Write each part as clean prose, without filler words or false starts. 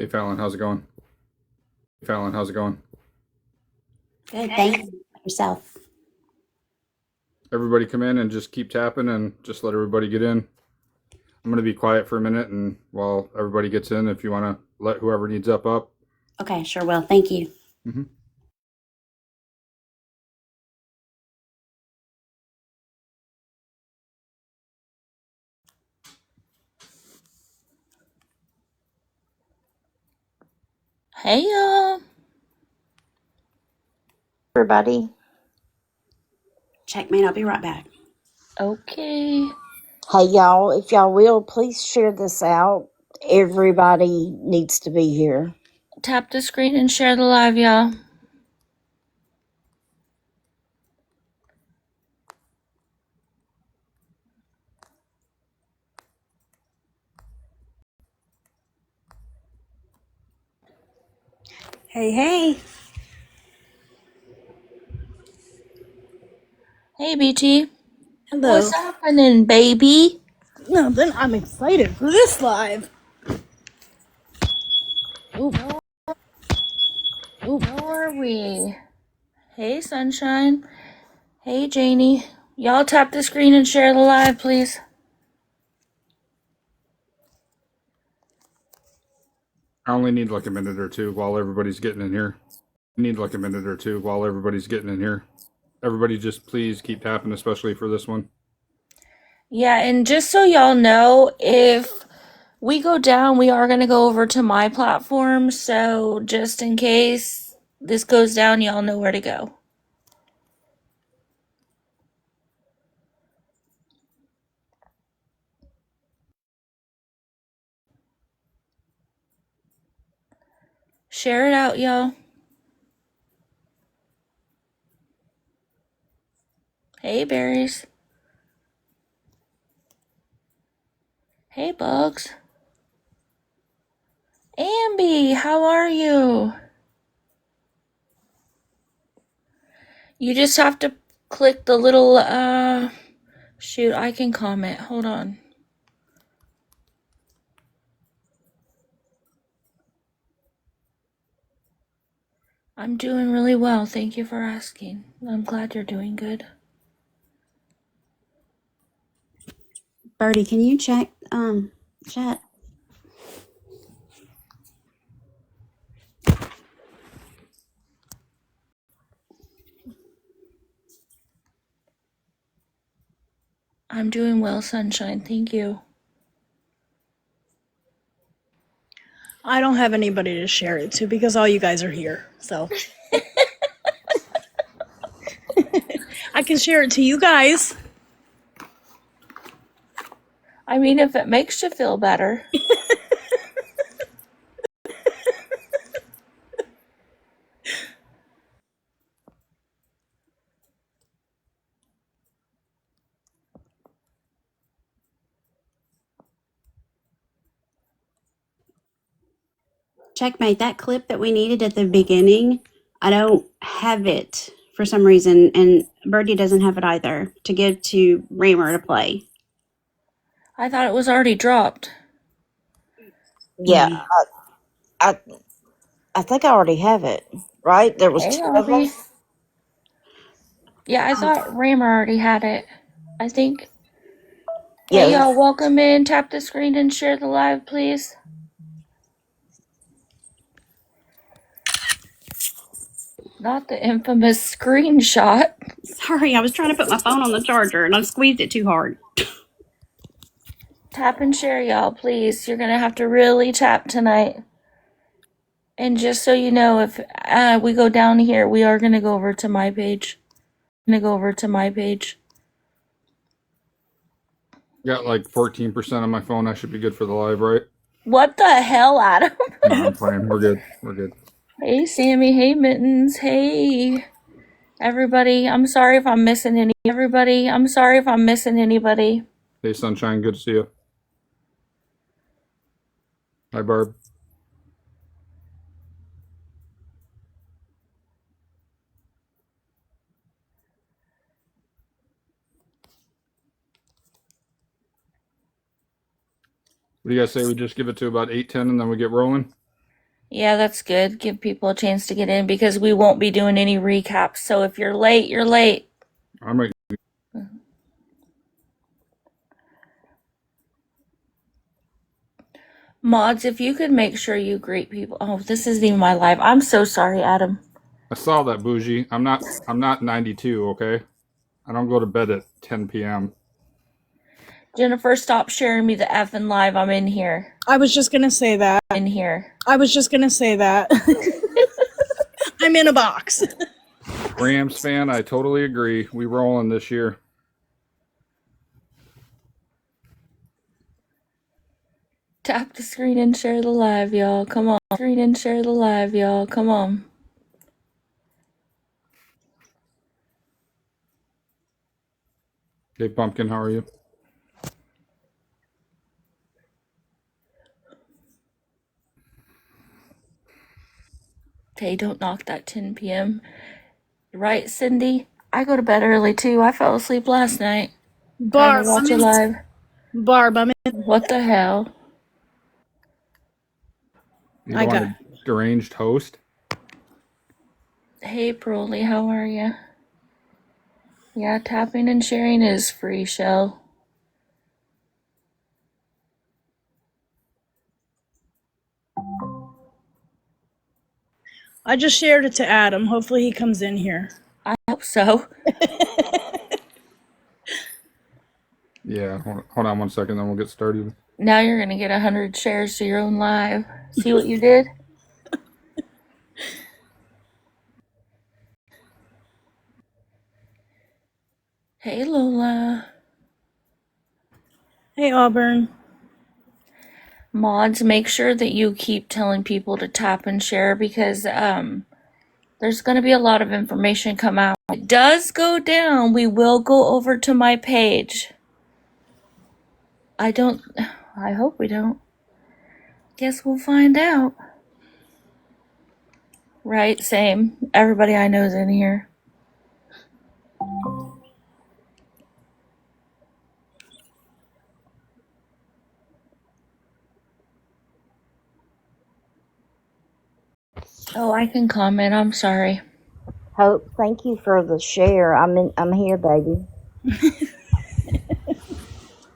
Hey Fallon, how's it going? Fallon, how's it going? Good, thank you. Yourself. Everybody come in and just keep tapping and just let everybody get in. I'm going to be quiet for a minute, and while everybody gets in, if you want to let whoever needs up. Okay, sure will. Thank you. Mm-hmm. Hey y'all. Everybody. Checkmate, I'll be right back. Okay. Hey, y'all, if y'all will, please share this out. Everybody needs to be here. Tap the screen and share the live, y'all. Hey, hey. Hey BT. Hello. What's happening, baby? Nothing. I'm excited for this live. How are we? Hey Sunshine. Hey Janie. Y'all tap the screen and share the live, please. I only need like a minute or two while everybody's getting in here. Everybody just please keep tapping, especially for this one. Yeah, and just so y'all know, if we go down, we are going to go over to my platform, so just in case this goes down, y'all know where to go. Share it out, y'all. Hey, berries. Hey, bugs. Ambi, how are you? You just have to click the little, shoot, I can comment. Hold on. I'm doing really well. Thank you for asking. I'm glad you're doing good. Birdie, can you check chat? I'm doing well, Sunshine. Thank you. I don't have anybody to share it to because all you guys are here. So I can share it to you guys. I mean, if it makes you feel better. Checkmate, that clip that we needed at the beginning, I don't have it for some reason, and Birdie doesn't have it either to give to Raymer to play. I thought it was already dropped. Yeah, I think I already have it, right? There was Hey, two of them. Aubrey. Yeah, I thought Raymer already had it. I think. Hey, Yeah, y'all, welcome in. Tap the screen and share the live, please. Not the infamous screenshot. Sorry, I was trying to put my phone on the charger and I squeezed it too hard. Tap and share, y'all, please. You're gonna have to really tap tonight. And just so you know, if we go down here, we are gonna go over to my page. Got like 14% on my phone. I should be good for the live, right? What the hell, Adam? No, I'm playing. We're good. Hey, Sammy. Hey, Mittens. Hey, everybody. I'm sorry if I'm missing anybody. Hey Sunshine, good to see you. Hi Barb. What do you guys say we just give it to about 8:10 and then we get rolling? Yeah, that's good. Give people a chance to get in because we won't be doing any recaps. So if you're late, you're late. I might. Mods, if you could make sure you greet people. Oh, this isn't even my live. I'm so sorry, Adam. I saw that, Bougie. I'm not 92. Okay, I don't go to bed at 10 p.m. Jennifer, stop sharing me the effing live. I'm in here. I was just gonna say that. In here. I was just gonna say that. I'm in a box. Rams fan, I totally agree. We rolling this year. Tap the screen and share the live, y'all. Come on. Screen and share the live, y'all. Come on. Hey, Pumpkin, how are you? Hey, don't knock that 10 p.m. Right, Cindy? I go to bed early too. I fell asleep last night. Barb, Watch it live. Barb, I'm in. What the hell? You I want got- a deranged host? Hey, Broly, how are ya? Yeah, tapping and sharing is free, Shell. I just shared it to Adam. Hopefully he comes in here. I hope so. Yeah, hold on 1 second, then we'll get started. Now you're gonna get 100 shares to your own live. See what you did? Hey, Lola. Hey, Auburn. Mods, make sure that you keep telling people to tap and share because there's going to be a lot of information come out. It does go down. We will go over to my page. I hope we don't. Guess we'll find out. Right, same. Everybody I know is in here. Oh, I can comment. I'm sorry. Hope, thank you for the share. I'm here, baby.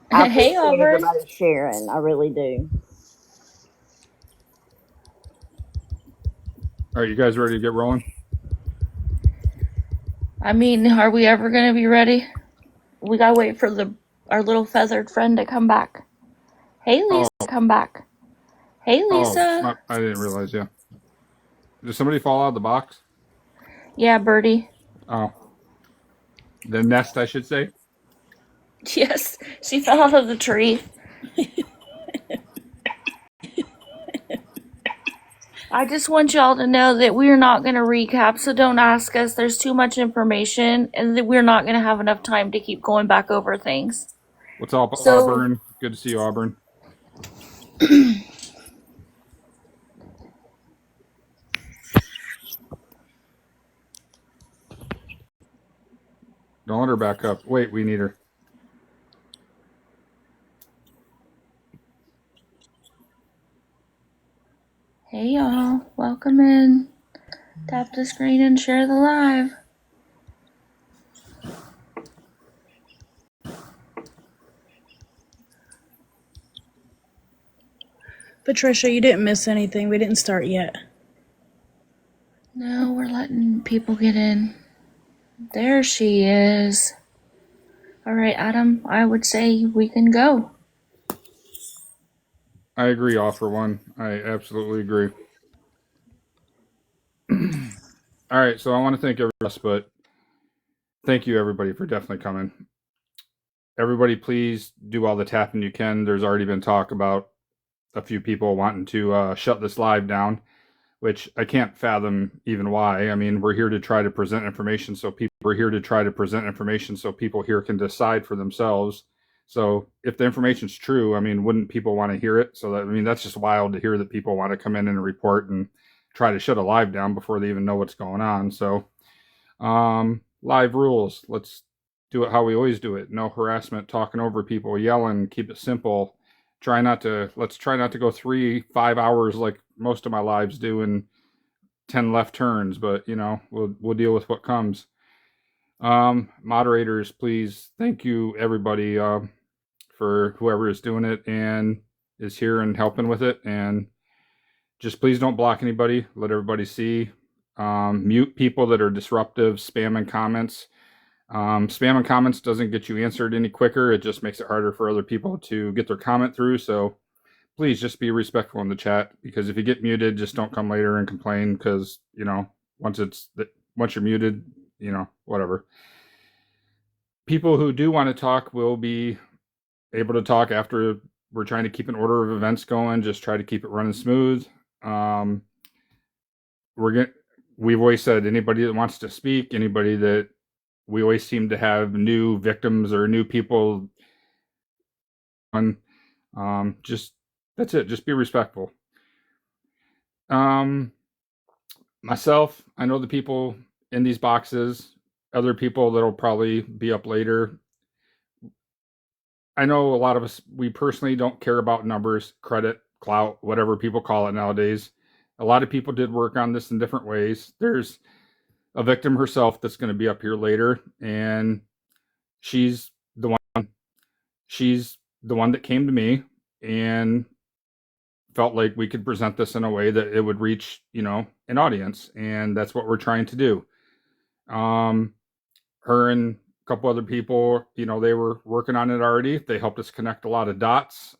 I Hey, appreciate Auburn. everybody sharing. I really do. All right, you guys ready to get rolling? I mean, are we ever going to be ready? We got to wait for our little feathered friend to come back. Hey, Lisa, come back. Hey, Lisa. I didn't realize, yeah. Did somebody fall out of the box? Yeah, Birdie. Oh. The nest, I should say. Yes, she fell out of the tree. I just want y'all to know that we're not going to recap, so don't ask us. There's too much information, and that we're not going to have enough time to keep going back over things. What's up, Auburn? Good to see you, Auburn. Don't let her back up. Wait, we need her. Hey, y'all. Welcome in. Tap the screen and share the live. Patricia, you didn't miss anything. We didn't start yet. No, we're letting people get in. There she is. All right, Adam, I would say we can go. I agree, all for one. I absolutely agree. All right, so I want to thank everybody else, but thank you, everybody, for definitely coming. Everybody, please do all the tapping you can. There's already been talk about a few people wanting to shut this live down, which I can't fathom even why. I mean, we're here to try to present information so people here can decide for themselves. So if the information's true, I mean, wouldn't people want to hear it? So that, I mean, that's just wild to hear that people want to come in and report and try to shut a live down before they even know what's going on. So live rules. Let's do it how we always do it. No harassment, talking over people, yelling, keep it simple. let's try not to go 3-5 hours like most of my lives do and 10 left turns, but we'll deal with what comes. Moderators, please, thank you everybody for whoever is doing it and is here and helping with it, and just please don't block anybody. Let everybody see. Mute people that are disruptive, spamming comments. Spamming comments doesn't get you answered any quicker. It just makes it harder for other people to get their comment through. So please just be respectful in the chat, because if you get muted, just don't come later and complain, because once you're muted, whatever. People who do want to talk will be able to talk after. We're trying to keep an order of events going, just try to keep it running smooth. We've always said anybody that wants to speak, anybody that we always seem to have new victims or new people on, just that's it. Just be respectful. Myself, I know the people in these boxes, other people that'll probably be up later. I know a lot of us, we personally don't care about numbers, credit, clout, whatever people call it nowadays. A lot of people did work on this in different ways. There's a victim herself that's going to be up here later, and she's the one that came to me and felt like we could present this in a way that it would reach, an audience, and that's what we're trying to do. Her and a couple other people, they were working on it already. They helped us connect a lot of dots.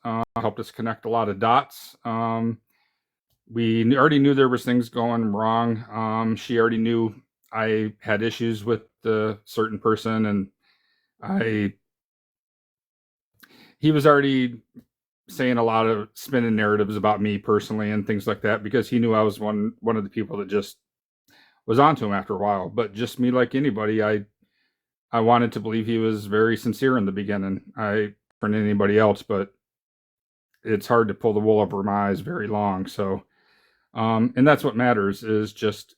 We already knew there was things going wrong. She already knew I had issues with the certain person, and he was already saying a lot of spinning narratives about me personally and things like that, because he knew I was one of the people that just was onto him after a while. But just me, like anybody, I wanted to believe he was very sincere in the beginning. For anybody else, but it's hard to pull the wool over my eyes very long. So, and that's what matters, is just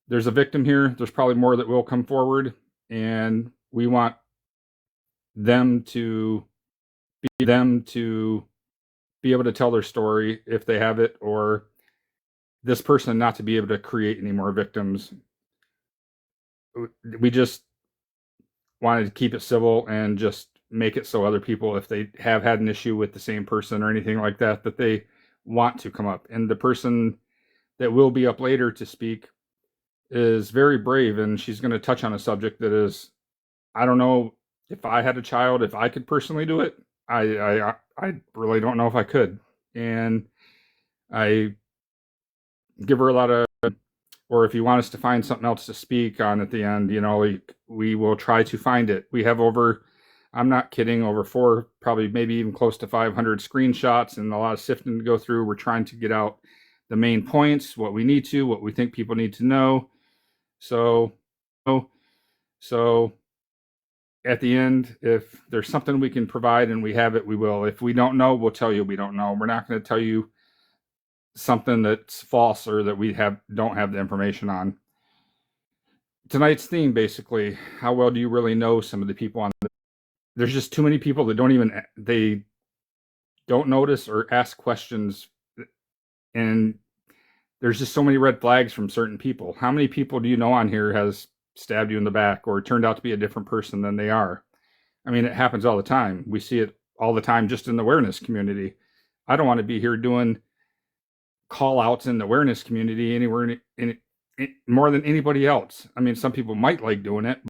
there's a victim here. There's probably more that will come forward, and we want them to be able to tell their story if they have it, or this person not to be able to create any more victims. We just wanted to keep it civil and just make it so other people, if they have had an issue with the same person or anything like that, that they want to come up. And the person that will be up later to speak is very brave, and she's going to touch on a subject that is, I don't know if I had a child, if I could personally do it. I really don't know if I could. And I give her a lot of, or if you want us to find something else to speak on at the end, we will try to find it. We have over, I'm not kidding, over 4, probably maybe even close to 500 screenshots and a lot of sifting to go through. We're trying to get out the main points, what we need to, what we think people need to know. So at the end, if there's something we can provide and we have it, we will. If we don't know, we'll tell you we don't know. We're not going to tell you something that's false or that we don't have the information on. Tonight's theme, basically, how well do you really know some of the people on there's just too many people that they don't notice or ask questions, and there's just so many red flags from certain people. How many people do you know on here has stabbed you in the back or turned out to be a different person than they are? I mean, it happens all the time. We see it all the time just in the awareness community. I don't want to be here doing call outs in the awareness community anywhere in more than anybody else. I mean, some people might like doing it,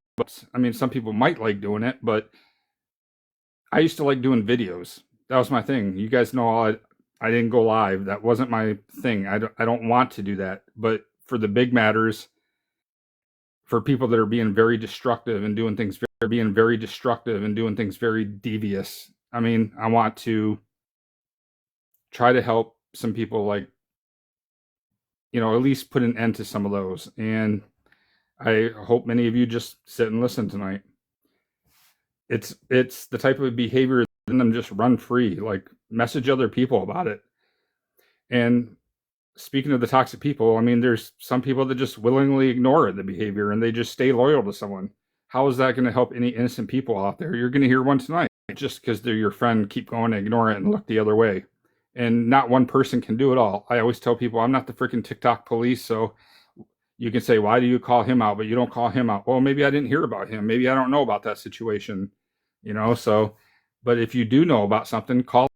but I used to like doing videos. That was my thing. You guys know I didn't go live. That wasn't my thing. I don't want to do that. But for the big matters, for people that are being very destructive and doing things very devious, I mean, I want to try to help some people, like, at least put an end to some of those. And I hope many of you just sit and listen tonight. It's the type of behavior that them just run free, like message other people about it. And speaking of the toxic people, I mean, there's some people that just willingly ignore the behavior and they just stay loyal to someone. How is that going to help any innocent people out there? You're going to hear one tonight. just because they're your friend, keep going and ignore it and look the other way. And not one person can do it all. I always tell people I'm not the freaking TikTok police, so you can say, why do you call him out, but you don't call him out? Well, maybe I didn't hear about him. Maybe I don't know about that situation, so, but if you do know about something, call.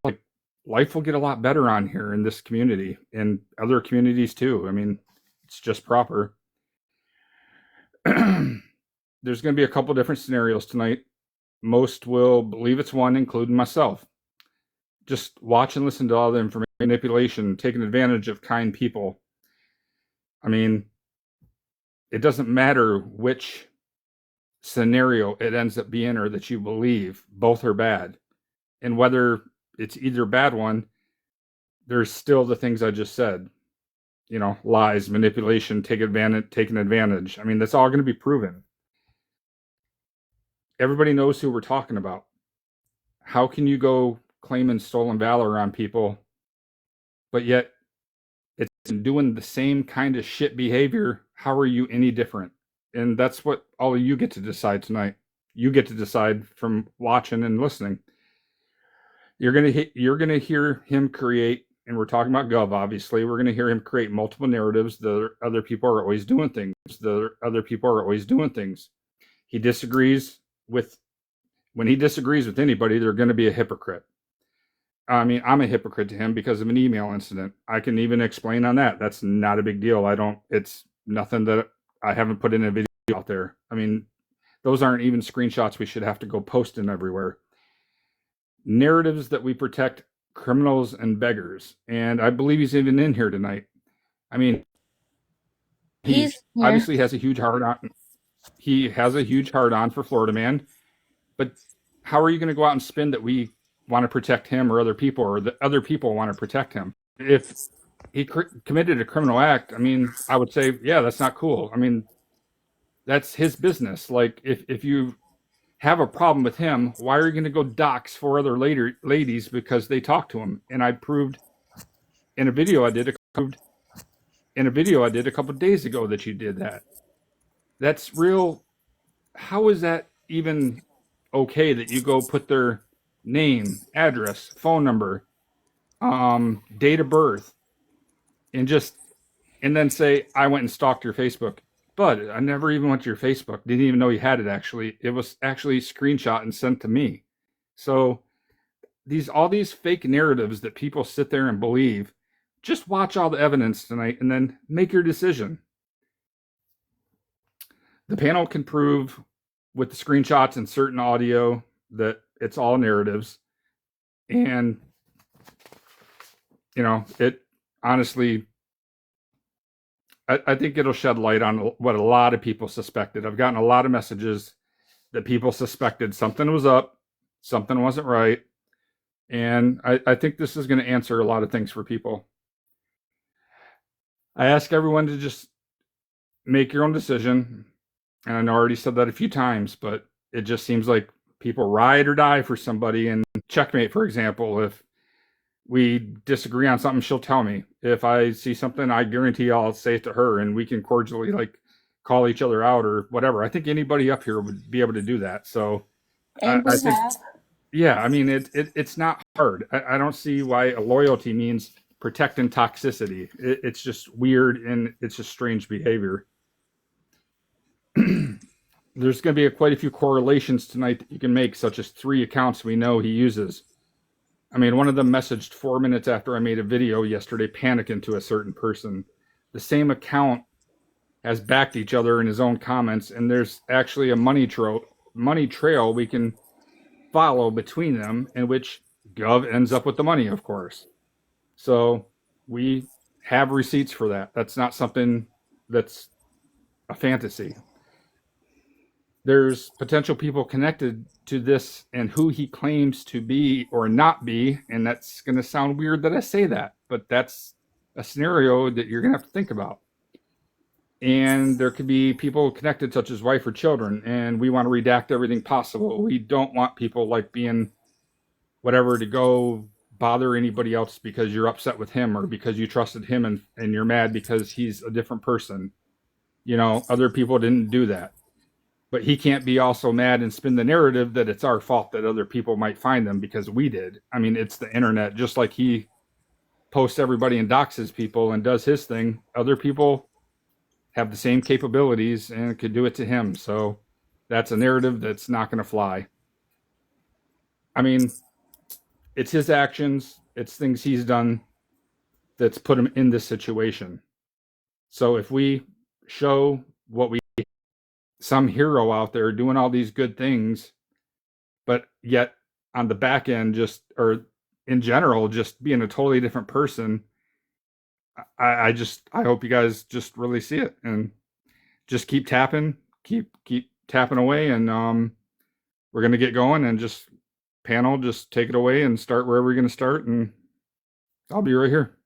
Life will get a lot better on here in this community and other communities too. I mean, it's just proper. There's going to be a couple different scenarios tonight. Most will believe it's one, including myself. Just watch and listen to all the information, manipulation, taking advantage of kind people. I mean, it doesn't matter which scenario it ends up being or that you believe, both are bad. And whether it's either bad one, there's still the things I just said. Lies, manipulation, taking advantage. I mean, that's all going to be proven. Everybody knows who we're talking about. How can you go claiming stolen valor on people, but yet it's doing the same kind of shit behavior? How are you any different? And that's what all of you get to decide tonight. You get to decide from watching and listening. You're gonna hear him create, and we're talking about Gov, obviously. We're gonna hear him create multiple narratives. The other people are always doing things. He disagrees with, when he disagrees with anybody, they're going to be a hypocrite. I mean, I'm a hypocrite to him because of an email incident. I can even explain on that. That's not a big deal. It's nothing that I haven't put in a video out there. I mean, those aren't even screenshots we should have to go posting everywhere. Narratives that we protect criminals and beggars. And I believe he's even in here tonight. I mean, he obviously has a huge heart on. He has a huge heart on for Florida Man. But how are you going to go out and spin that we want to protect him or other people, or that other people want to protect him? If he committed a criminal act, I mean, I would say, yeah, that's not cool. I mean, that's his business. Like, if you have a problem with him, why are you going to go dox 4 other ladies because they talked to him? And I proved in a video I did a couple of days ago that you did that. That's real. How is that even okay that you go put their name, address, phone number, date of birth, and then say, I went and stalked your Facebook? But I never even went to your Facebook. Didn't even know you had it, actually. It was actually screenshot and sent to me. So all these fake narratives that people sit there and believe, just watch all the evidence tonight and then make your decision. The panel can prove with the screenshots and certain audio that it's all narratives. And, it honestly, I think it'll shed light on what a lot of people suspected. I've gotten a lot of messages that people suspected something was up, something wasn't right. And I think this is going to answer a lot of things for people. I ask everyone to just make your own decision. And I know I already said that a few times, but it just seems like people ride or die for somebody. And Checkmate, for example, if we disagree on something, she'll tell me. If I see something, I guarantee I'll say it to her, and we can cordially call each other out or whatever. I think anybody up here would be able to do that. So I think, yeah, I mean, it's not hard. I don't see why a loyalty means protecting toxicity. It's just weird, and it's just strange behavior. There's going to be quite a few correlations tonight that you can make, such as 3 accounts we know he uses. I mean, one of them messaged 4 minutes after I made a video yesterday, panicking to a certain person. The same account has backed each other in his own comments, and there's actually a money trail we can follow between them, in which Gov ends up with the money, of course. So we have receipts for that. That's not something that's a fantasy. There's potential people connected to this and who he claims to be or not be. And that's going to sound weird that I say that, but that's a scenario that you're going to have to think about. And there could be people connected, such as wife or children, and we want to redact everything possible. We don't want people being whatever to go bother anybody else because you're upset with him or because you trusted him and you're mad because he's a different person. Other people didn't do that. but he can't be also mad and spin the narrative that it's our fault that other people might find them because we did. I mean, it's the internet. Just like he posts everybody and doxes people and does his thing, other people have the same capabilities and could do it to him. So that's a narrative that's not going to fly. I mean, it's his actions, it's things he's done that's put him in this situation. So if we show what we, some hero out there doing all these good things, but yet on the back end, just, or in general, just being a totally different person, I hope you guys just really see it and just keep tapping, keep tapping away, and we're gonna get going. And just panel, just take it away and start wherever we're gonna start, and I'll be right here.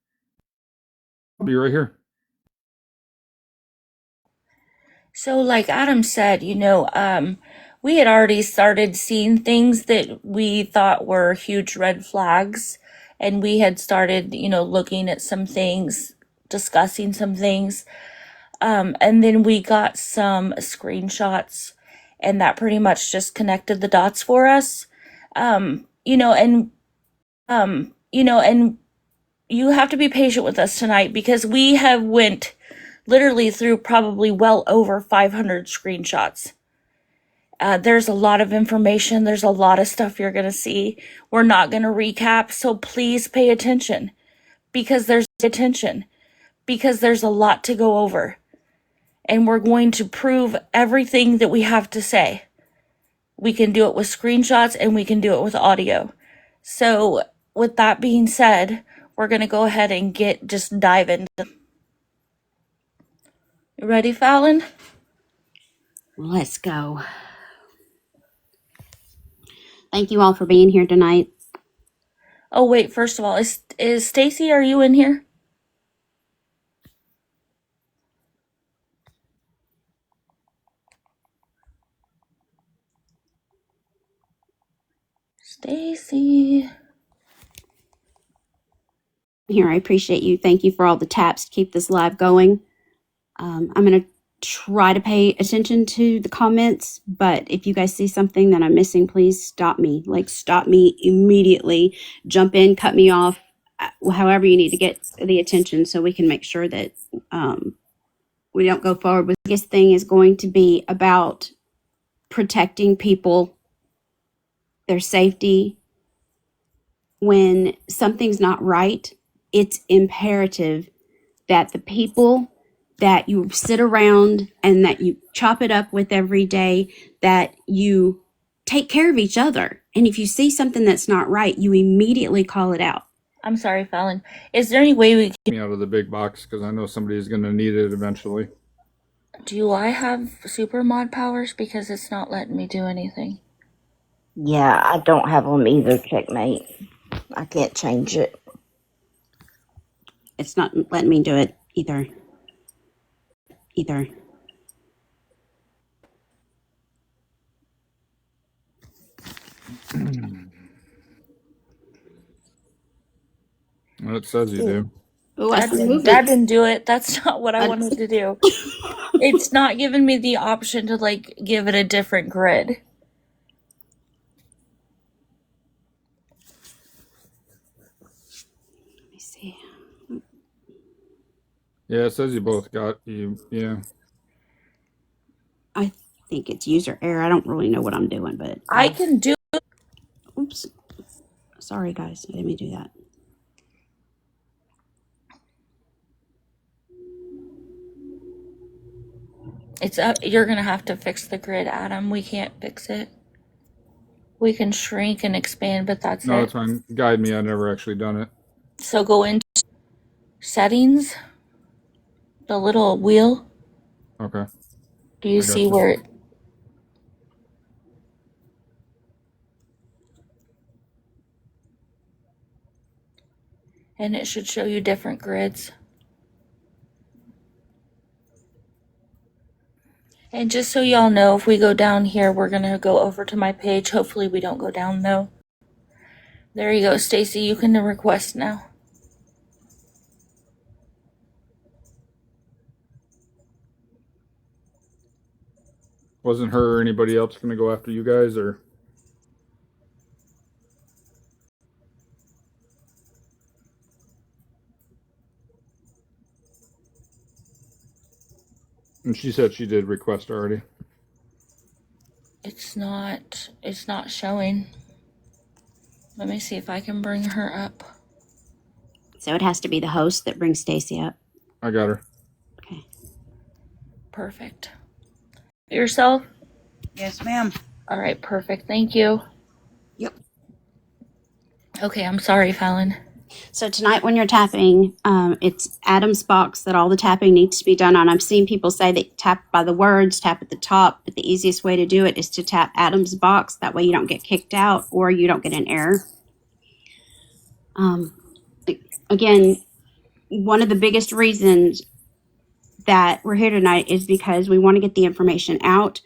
So, like Adam said, we had already started seeing things that we thought were huge red flags, and we had started, looking at some things, discussing some things, and then we got some screenshots, and that pretty much just connected the dots for us. And you have to be patient with us tonight because we have went literally through probably well over 500 screenshots. There's a lot of information. There's a lot of stuff you're going to see. We're not going to recap. So please pay attention because there's a lot to go over. And we're going to prove everything that we have to say. We can do it with screenshots and we can do it with audio. So with that being said, we're going to go ahead and just dive into. You ready, Fallon? Let's go. Thank you all for being here tonight. Oh, wait, first of all, is Stacy, are you in here? Stacy. Here, I appreciate you. Thank you for all the taps to keep this live going. I'm going to try to pay attention to the comments, but if you guys see something that I'm missing, please stop me. Stop me immediately. Jump in, cut me off, however you need to get the attention so we can make sure that we don't go forward with. The biggest thing is going to be about protecting people, their safety. When something's not right, it's imperative that the people that you sit around and that you chop it up with every day, that you take care of each other. And if you see something that's not right, you immediately call it out. I'm sorry, Fallon. Is there any way we can... Me out of the big box because I know somebody's going to need it eventually. Do I have super mod powers? Because it's not letting me do anything. Yeah, I don't have them either, Checkmate. I can't change it. It's not letting me do it either. Well, it says you do. Oh, I see movement. That didn't do it. That's not what I wanted to do. It's not giving me the option to give it a different grid. Let me see. Yeah, it says you both got you. Yeah. I think it's user error. I don't really know what I'm doing, but I can do... Oops. Sorry, guys. I didn't mean to do that. It's up. You're going to have to fix the grid, Adam. We can't fix it. We can shrink and expand, but that's No, it. it's fine. Guide me. I've never actually done it. So go into settings, the little wheel. Okay. Do you I got see you. where it... And it should show you different grids. And just so y'all know, if we go down here, we're going to go over to my page. Hopefully we don't go down, though. There you go, Stacy. You can request now. Wasn't her or anybody else going to go after you guys, or? And she said she did request already. It's not showing. Let me see if I can bring her up. So it has to be the host that brings Stacy up. I got her. Okay. Perfect. Yourself? Yes, ma'am. All right, perfect. Thank you. Yep. Okay, I'm sorry, Fallon. So tonight when you're tapping, it's Adam's box that all the tapping needs to be done on. I've seen people say that tap by the words, tap at the top, but the easiest way to do it is to tap Adam's box. That way you don't get kicked out or you don't get an error. Again, one of the biggest reasons that we're here tonight is because we want to get the information out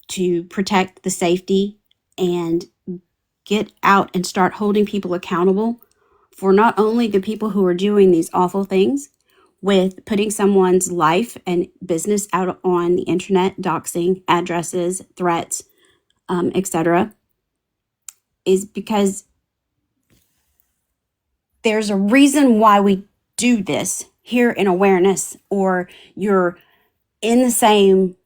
to protect the safety and get out and start holding people accountable for not only the people who are doing these awful things with putting someone's life and business out on the internet, doxing, addresses, threats, etc., is because there's a reason why we do this here in awareness, or you're in the same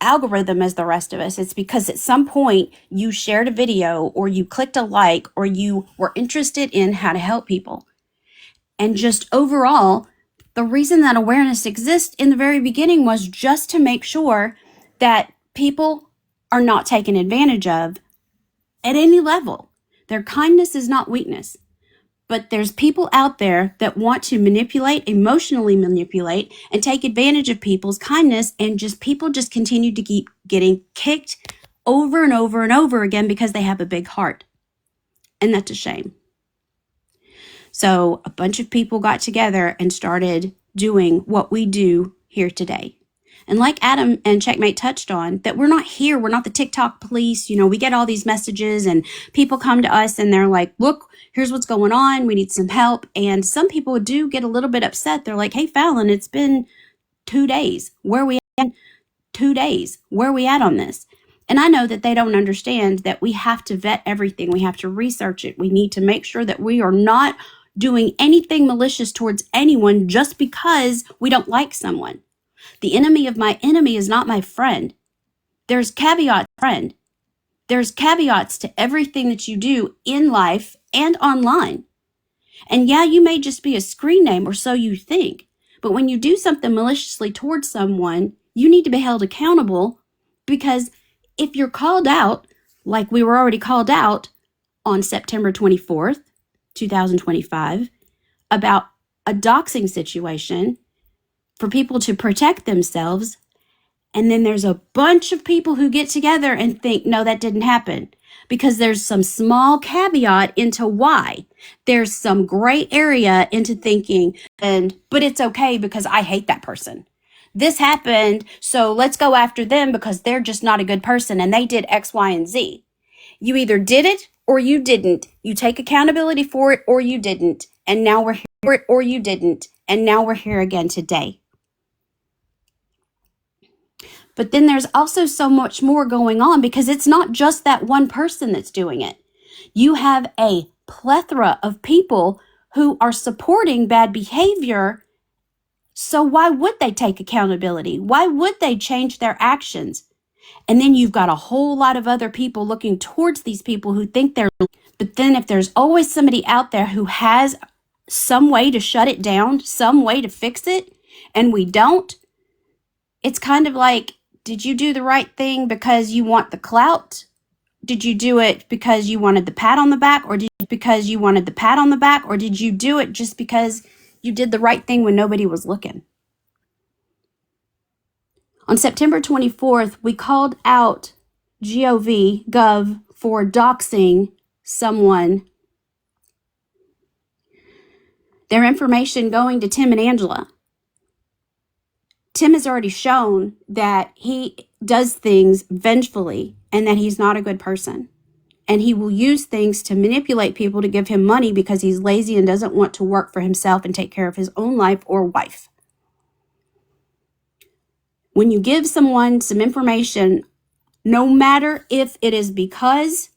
algorithm as the rest of us. It's because at some point you shared a video or you clicked a like or you were interested in how to help people. And just overall, the reason that awareness exists in the very beginning was just to make sure that people are not taken advantage of at any level. Their kindness is not weakness. But there's people out there that want to manipulate, emotionally manipulate, and take advantage of people's kindness, and people just continue to keep getting kicked over and over and over again because they have a big heart. And that's a shame. So a bunch of people got together and started doing what we do here today. And like Adam and Checkmate touched on, that we're not here. We're not the TikTok police. You know, we get all these messages and people come to us and they're like, look, here's what's going on. We need some help. And some people do get a little bit upset. They're like, hey, Fallon, it's been 2 days. Where are we at? 2 days. Where are we at on this? And I know that they don't understand that we have to vet everything. We have to research it. We need to make sure that we are not doing anything malicious towards anyone just because we don't like someone. The enemy of my enemy is not my friend. There's caveats, friend. There's caveats to everything that you do in life and online. And yeah, you may just be a screen name or so you think. But when you do something maliciously towards someone, you need to be held accountable, because if you're called out, like we were already called out on September 24th, 2025, about a doxing situation for people to protect themselves, and then there's a bunch of people who get together and think, no, that didn't happen, because there's some small caveat into why. There's some gray area into thinking, but it's okay because I hate that person. This happened, so let's go after them because they're just not a good person and they did X, Y, and Z. You either did it or you didn't. You take accountability for it or you didn't. And now we're here for it, or you didn't. And now we're here again today. But then there's also so much more going on, because it's not just that one person that's doing it. You have a plethora of people who are supporting bad behavior. So why would they take accountability? Why would they change their actions? And then you've got a whole lot of other people looking towards these people who think they're, but then if there's always somebody out there who has some way to shut it down, some way to fix it, and we don't, it's kind of like, did you do the right thing because you want the clout? Did you do it because you wanted the pat on the back, or did you do it just because you did the right thing when nobody was looking? On September 24th, we called out Gov for doxing someone. Their information going to Tim and Angela. Tim has already shown that he does things vengefully and that he's not a good person. And he will use things to manipulate people to give him money because he's lazy and doesn't want to work for himself and take care of his own life or wife. When you give someone some information No matter if it is because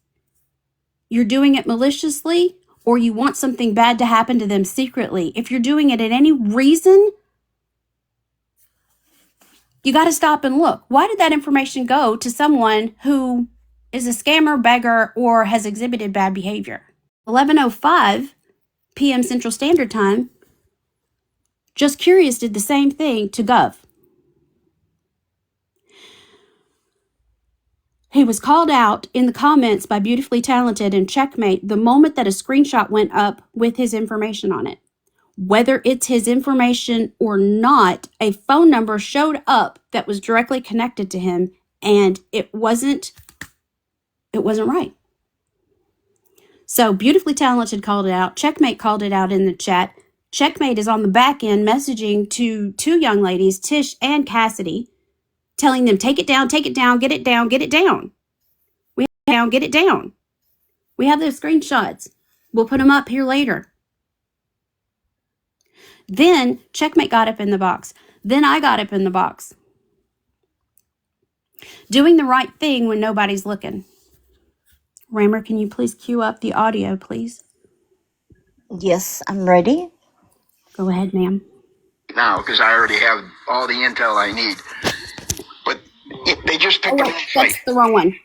you're doing it maliciously or you want something bad to happen to them secretly. If you're doing it at any reason, you got to stop and look. Why did that information go to someone who is a scammer, beggar, or has exhibited bad behavior? 11:05 p.m. Central Standard Time, Just Curious did the same thing to Gov. He was called out in the comments by Beautifully Talented and Checkmate the moment that a screenshot went up with his information on it. Whether it's his information or not, a phone number showed up that was directly connected to him, and it wasn't right. So Beautifully Talented called it out. Checkmate called it out in the chat. Checkmate is on the back end messaging to two young ladies, Tish and Cassidy, telling them, take it down, get it down, get it down. Get it down. We have those screenshots. We'll put them up here later. Then Checkmate got up in the box. Then I got up in the box. Doing the right thing when nobody's looking. Rammer, can you please cue up the audio, please? Yes, I'm ready. Go ahead, ma'am. Now, because I already have all the intel I need. But they just picked up a fight. That's the wrong one.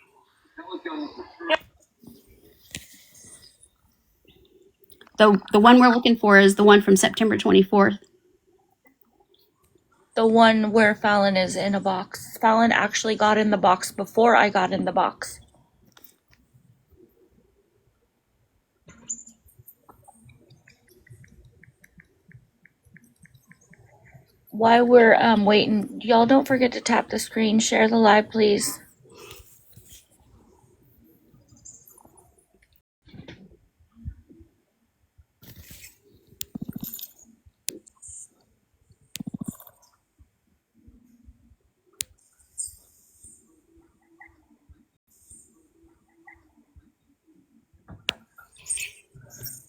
The one we're looking for is the one from September 24th. The one where Fallon is in a box. Fallon actually got in the box before I got in the box. While we're waiting, y'all don't forget to tap the screen, share the live, please.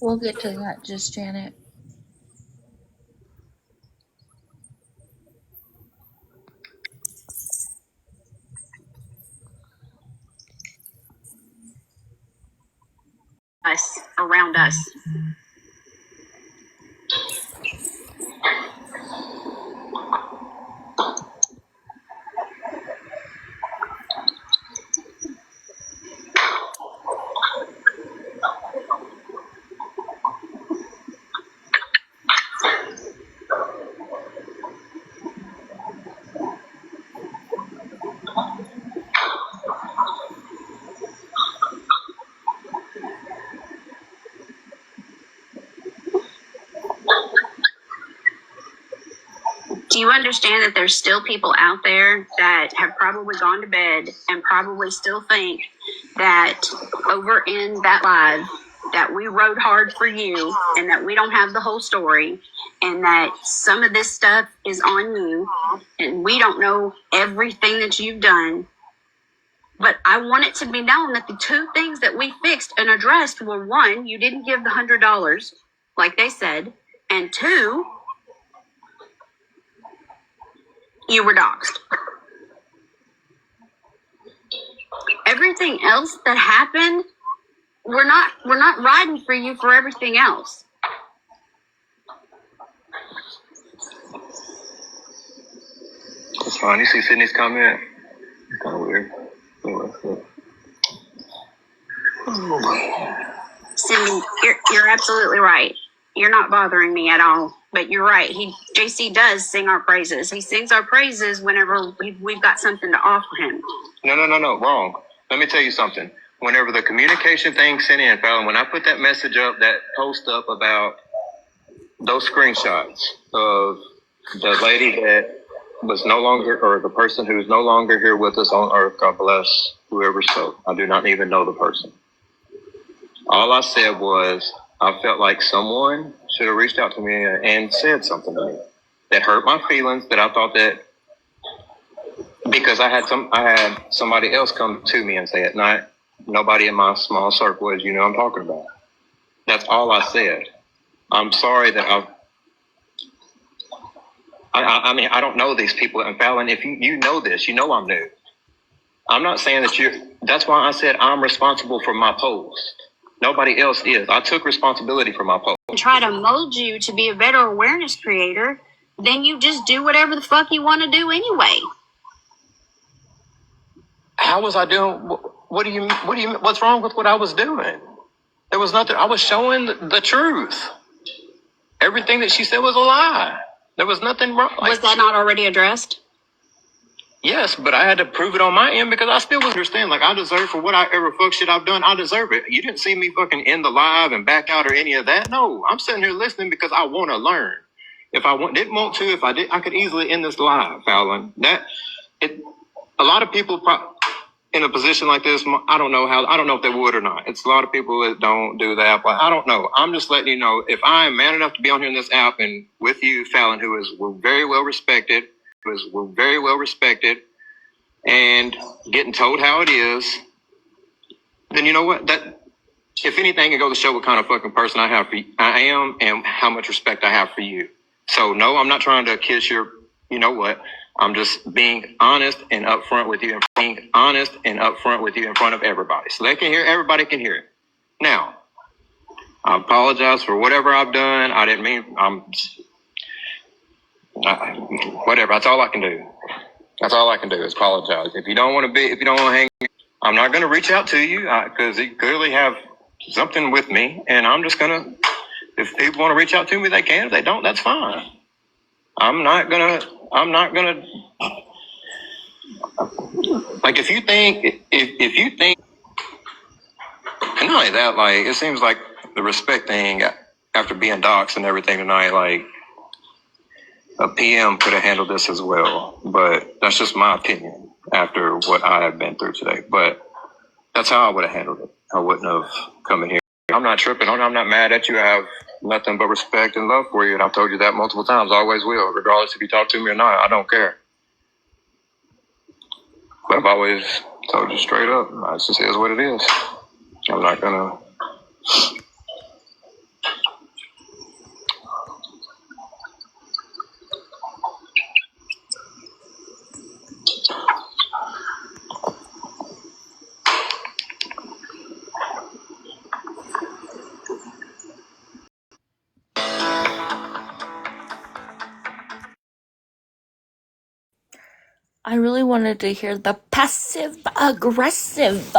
We'll get to that, just Janet. Around us. Do you understand that there's still people out there that have probably gone to bed and probably still think that over in that live that we rode hard for you and that we don't have the whole story and that some of this stuff is on you and we don't know everything that you've done. But I want it to be known that the two things that we fixed and addressed were, one, you didn't give the $100 like they said, and two, you were doxxed. Everything else that happened, we're not riding for you for everything else. It's fine. You see Sydney's comment? It's kind of weird. Cindy, you're absolutely right. You're not bothering me at all. But you're right. JC does sing our praises. He sings our praises whenever we've got something to offer him. No, wrong. Let me tell you something. Whenever the communication thing sent in, Fallon, when I put that message up, that post up about those screenshots of the lady that was no longer, or the person who's no longer here with us on earth, God bless whoever spoke. I do not even know the person. All I said was, I felt like someone should have reached out to me and said something to me that hurt my feelings, that I thought that, because I had somebody else come to me and say it, not nobody in my small circle, as you know I'm talking about. That's all I said. I'm sorry that I mean, I don't know these people. And Fallon, if you know this, you know I'm new. I'm not saying that that's why I said I'm responsible for my post. Nobody else is. I took responsibility for my post. Try to mold you to be a better awareness creator, then you just do whatever the fuck you want to do anyway. How was I doing? What do you mean? What's wrong with what I was doing? There was nothing. I was showing the truth. Everything that she said was a lie. There was nothing wrong. Was that not already addressed? Yes, but I had to prove it on my end because I still understand. Like, I deserve for whatever fuck shit I've done. I deserve it. You didn't see me fucking end the live and back out or any of that. No, I'm sitting here listening because I want to learn. If I didn't want to, if I did, I could easily end this live, Fallon. A lot of people in a position like this, I don't know if they would or not. It's a lot of people that don't do that, but I don't know. I'm just letting you know, if I am man enough to be on here in this app and with you, Fallon, we're very well respected, and getting told how it is, then you know what? That, if anything, it goes to show what kind of fucking person I am and how much respect I have for you. So no, I'm not trying to kiss your, you know what? I'm just being honest and upfront with you, in front of everybody. So everybody can hear it. Now, I apologize for whatever I've done. I didn't mean, whatever. That's all I can do. That's all I can do is apologize. If you don't want to hang, I'm not going to reach out to you because you clearly have something with me. And I'm just going to, if people want to reach out to me, they can. If they don't, that's fine. I'm not gonna, like, if you think, and not only that, like, it seems like the respect thing after being doxxed and everything tonight, like, a PM could have handled this as well, but that's just my opinion after what I have been through today. But that's how I would have handled it. I wouldn't have come in here. I'm not tripping. I'm not mad at you. I have nothing but respect and love for you, and I've told you that multiple times. I always will, regardless if you talk to me or not. I don't care. But I've always told you straight up. It just is what it is. I'm not gonna. I really wanted to hear the passive aggressive.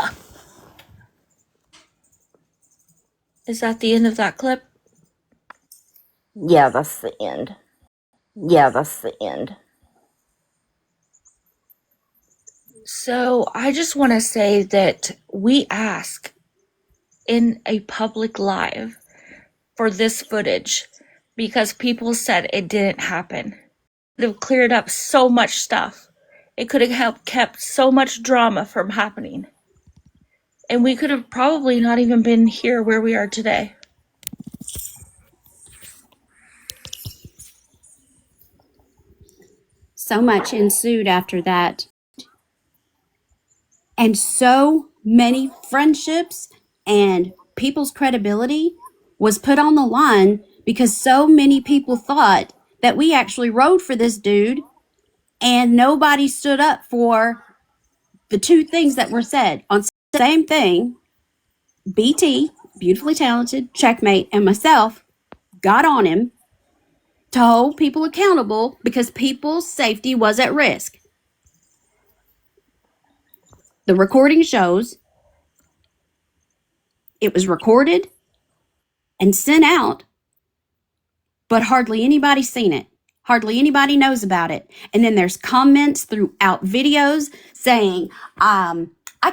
Is that the end of that clip? Yeah, that's the end. So I just want to say that we ask in a public live for this footage because people said it didn't happen. They've cleared up so much stuff. It could have helped kept so much drama from happening. And we could have probably not even been here where we are today. So much ensued after that. And so many friendships and people's credibility was put on the line because so many people thought that we actually rode for this dude and nobody stood up for the two things that were said on the same thing. BT, Beautifully Talented, Checkmate, and myself got on him to hold people accountable because people's safety was at risk. The recording shows it was recorded and sent out, but hardly anybody's seen it. Hardly anybody knows about it. And then there's comments throughout videos saying, I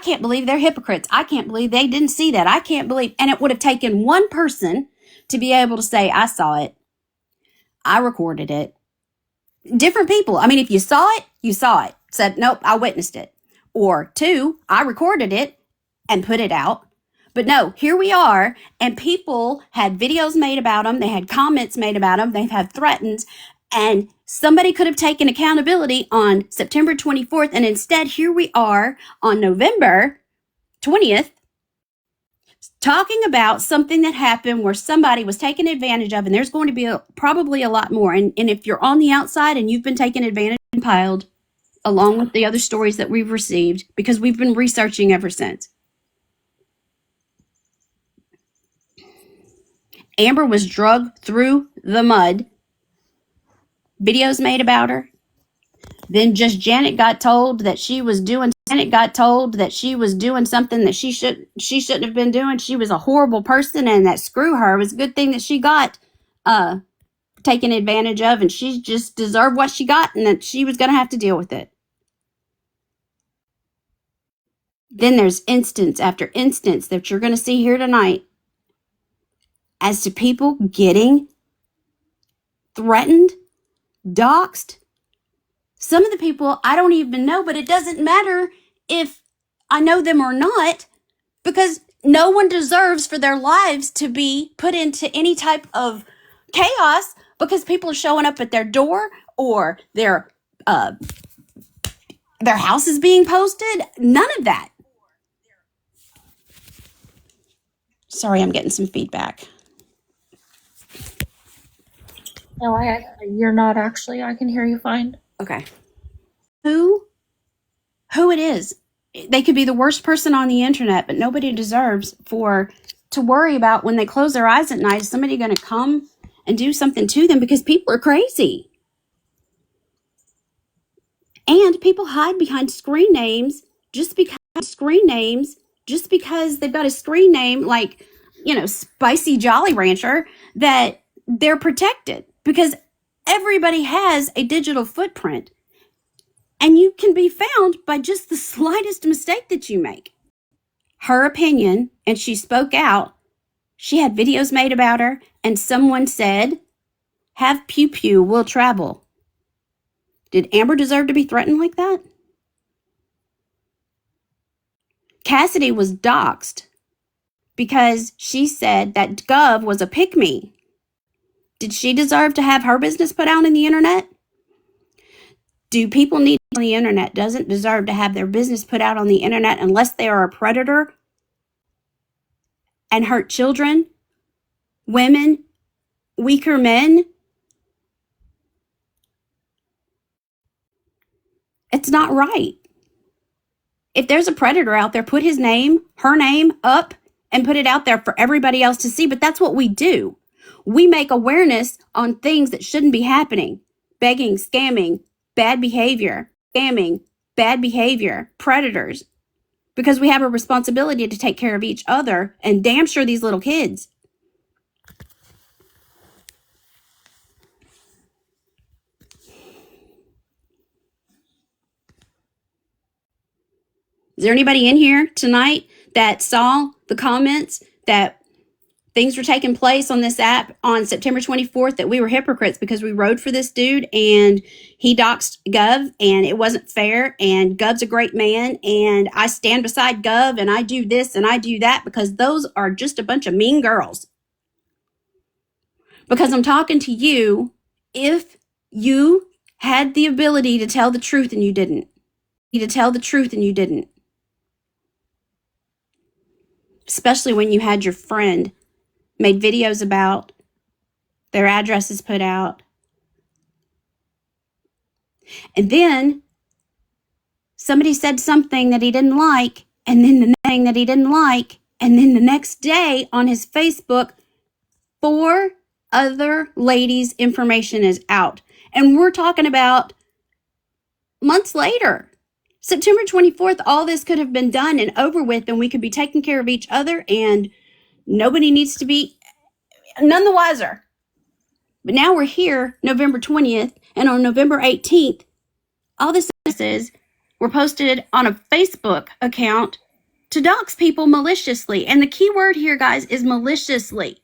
can't believe they're hypocrites. I can't believe they didn't see that. I can't believe. And it would have taken one person to be able to say, I saw it. I recorded it. Different people. I mean, if you saw it, you saw it. Said, nope, I witnessed it. Or two, I recorded it and put it out. But no, here we are, and people had videos made about them. They had comments made about them. They've had threats, and somebody could have taken accountability on September 24th, and instead here we are on November 20th talking about something that happened where somebody was taken advantage of, and there's going to be probably a lot more. And if you're on the outside and you've been taken advantage and piled, along with the other stories that we've received, because we've been researching ever since. Amber was dragged through the mud. Videos made about her. Then just Janet got told that she was doing something that she shouldn't have been doing. She was a horrible person, and that screw her. It was a good thing that she got taken advantage of, and she just deserved what she got, and that she was going to have to deal with it. Then there's instance after instance that you're going to see here tonight as to people getting threatened, doxxed. Some of the people I don't even know, but it doesn't matter if I know them or not, because no one deserves for their lives to be put into any type of chaos because people are showing up at their door or their house is being posted. None of that. Sorry, I'm getting some feedback. No, you're not actually. I can hear you fine. Okay. Who it is. They could be the worst person on the internet, but nobody deserves to worry about when they close their eyes at night. Is somebody going to come and do something to them? Because people are crazy. And people hide behind screen names just because they've got a screen name like, Spicy Jolly Rancher, that they're protected, because everybody has a digital footprint. And you can be found by just the slightest mistake that you make. Her opinion, and she spoke out. She had videos made about her, and someone said, "Have pew pew, we'll travel." Did Amber deserve to be threatened like that? Cassidy was doxxed because she said that Gov was a pick-me. Did she deserve to have her business put out on the internet? Do people need on the internet doesn't deserve to have their business put out on the internet unless they are a predator and hurt children, women, weaker men? It's not right. If there's a predator out there, put his name, her name up and put it out there for everybody else to see. But that's what we do. We make awareness on things that shouldn't be happening. Begging, scamming, bad behavior, predators, because we have a responsibility to take care of each other and damn sure these little kids. Is there anybody in here tonight that saw the comments that things were taking place on this app on September 24th, that we were hypocrites because we rode for this dude and he doxed Gov and it wasn't fair, and Gov's a great man and I stand beside Gov and I do this and I do that, because those are just a bunch of mean girls? Because I'm talking to you, if you had the ability to tell the truth and you didn't. Especially when you had your friend made videos about, their addresses put out. And then somebody said something that he didn't like, and then the thing that he didn't like, and then the next day on his Facebook, 4 other ladies' information is out. And we're talking about months later. September 24th, all this could have been done and over with, and we could be taking care of each other, and nobody needs to be none the wiser. But now we're here, November 20th, and on November 18th, all this were posted on a Facebook account to dox people maliciously. And the key word here, guys, is maliciously.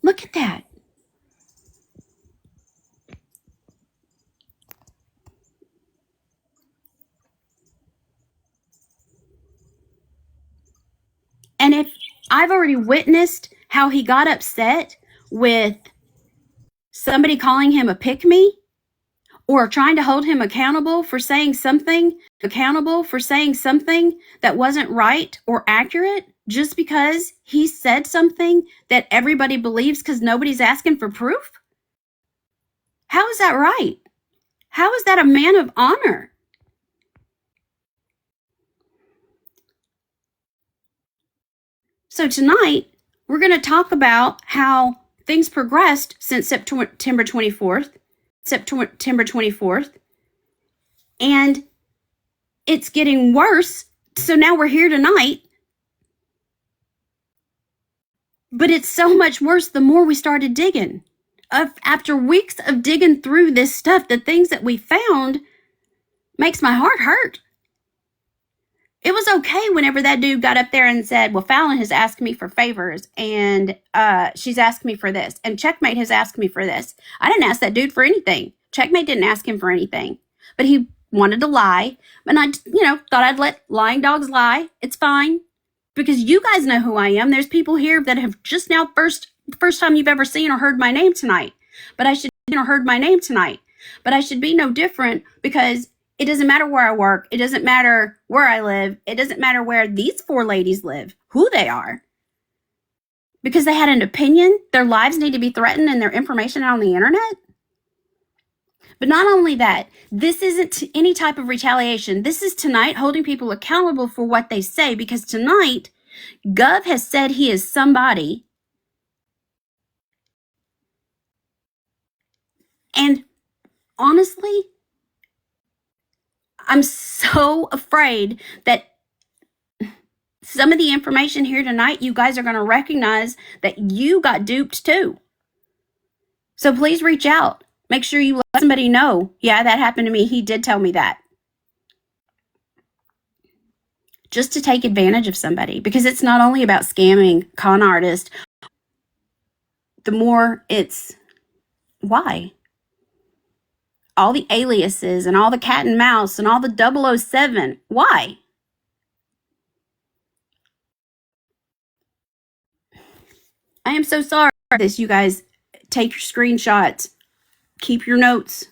Look at that. And if I've already witnessed how he got upset with somebody calling him a pick-me or trying to hold him accountable for saying something that wasn't right or accurate, just because he said something that everybody believes because nobody's asking for proof. How is that right? How is that a man of honor? So tonight, we're going to talk about how things progressed since September 24th. September 24th. And it's getting worse. So now we're here tonight. But it's so much worse the more we started digging. After weeks of digging through this stuff, the things that we found makes my heart hurt. It was okay whenever that dude got up there and said, well, Fallon has asked me for favors, and she's asked me for this, and Checkmate has asked me for this. I didn't ask that dude for anything. Checkmate didn't ask him for anything. But he wanted to lie, and I, thought I'd let lying dogs lie. It's fine. Because you guys know who I am. There's people here that have just now first time you've ever seen or heard my name tonight. But I should be no different, because it doesn't matter where I work. It doesn't matter where I live. It doesn't matter where these 4 ladies live, who they are. Because they had an opinion, their lives need to be threatened and their information out on the internet. But not only that, this isn't any type of retaliation. This is tonight holding people accountable for what they say, because tonight, Gov has said he is somebody. And honestly, I'm so afraid that some of the information here tonight, you guys are going to recognize that you got duped too. So please reach out. Make sure you let somebody know. Yeah, that happened to me. He did tell me that. Just to take advantage of somebody. Because it's not only about scamming, con artist. The more it's, why? All the aliases and all the cat and mouse and all the 007. Why? I am so sorry for this, you guys. Take your screenshots. Keep your notes.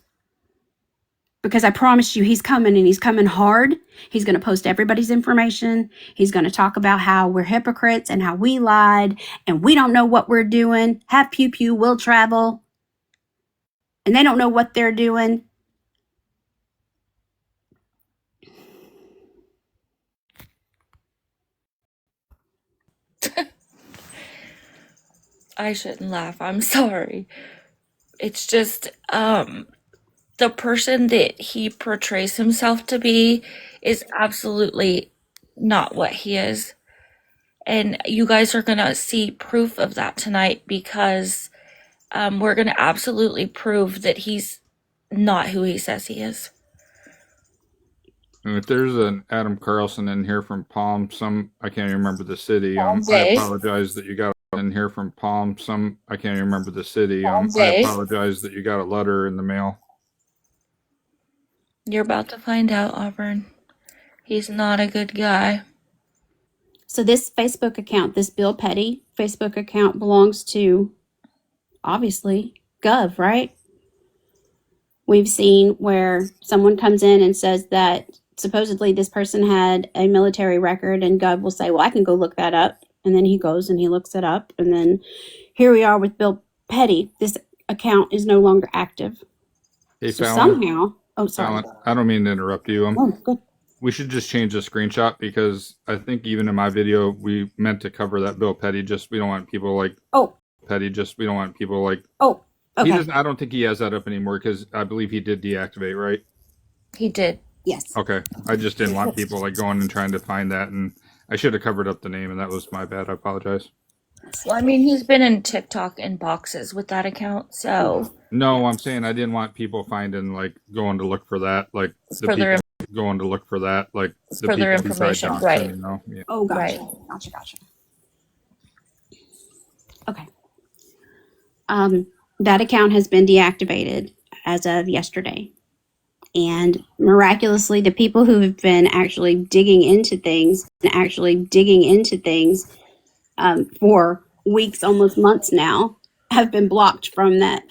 Because I promise you, he's coming, and he's coming hard. He's going to post everybody's information. He's going to talk about how we're hypocrites and how we lied and we don't know what we're doing. Have Pew Pew will travel. And they don't know what they're doing. I shouldn't laugh. I'm sorry. It's just, the person that he portrays himself to be is absolutely not what he is. And you guys are going to see proof of that tonight, because we're going to absolutely prove that he's not who he says he is. And if there's an Adam Carlson in here from Palm, I can't even remember the city. I Bay. apologize that you got in here from Palm. I can't even remember the city. I Bay. apologize that you got a letter in the mail. You're about to find out, Auburn. He's not a good guy. So this Facebook account, this Bill Petty Facebook account, belongs to, obviously, Gov, right? We've seen where someone comes in and says that supposedly this person had a military record, and Gov will say, well, I can go look that up. And then he goes and he looks it up. And then here we are with Bill Petty. This account is no longer active. Hey, So Fallon, somehow, oh, sorry. Fallon, I don't mean to interrupt you. Oh, good. We should just change the screenshot, because I think even in my video, we meant to cover that Bill Petty. We don't want people like Petty. We don't want people like. Oh, okay. I don't think he has that up anymore, because I believe he did deactivate, right? He did. Yes. Okay. I just didn't want people like going and trying to find that, and I should have covered up the name, and that was my bad. I apologize. Well, I mean, he's been in TikTok inboxes with that account, so. No, I'm saying I didn't want people finding, like, going to look for that, like It's the for their- people going to look for that, like It's the for their people inside information, Johnson, right. you know? Yeah. Oh, gotcha. Right. Gotcha. Okay. That account has been deactivated as of yesterday. And miraculously, the people who have been actually digging into things for weeks, almost months now, have been blocked from that.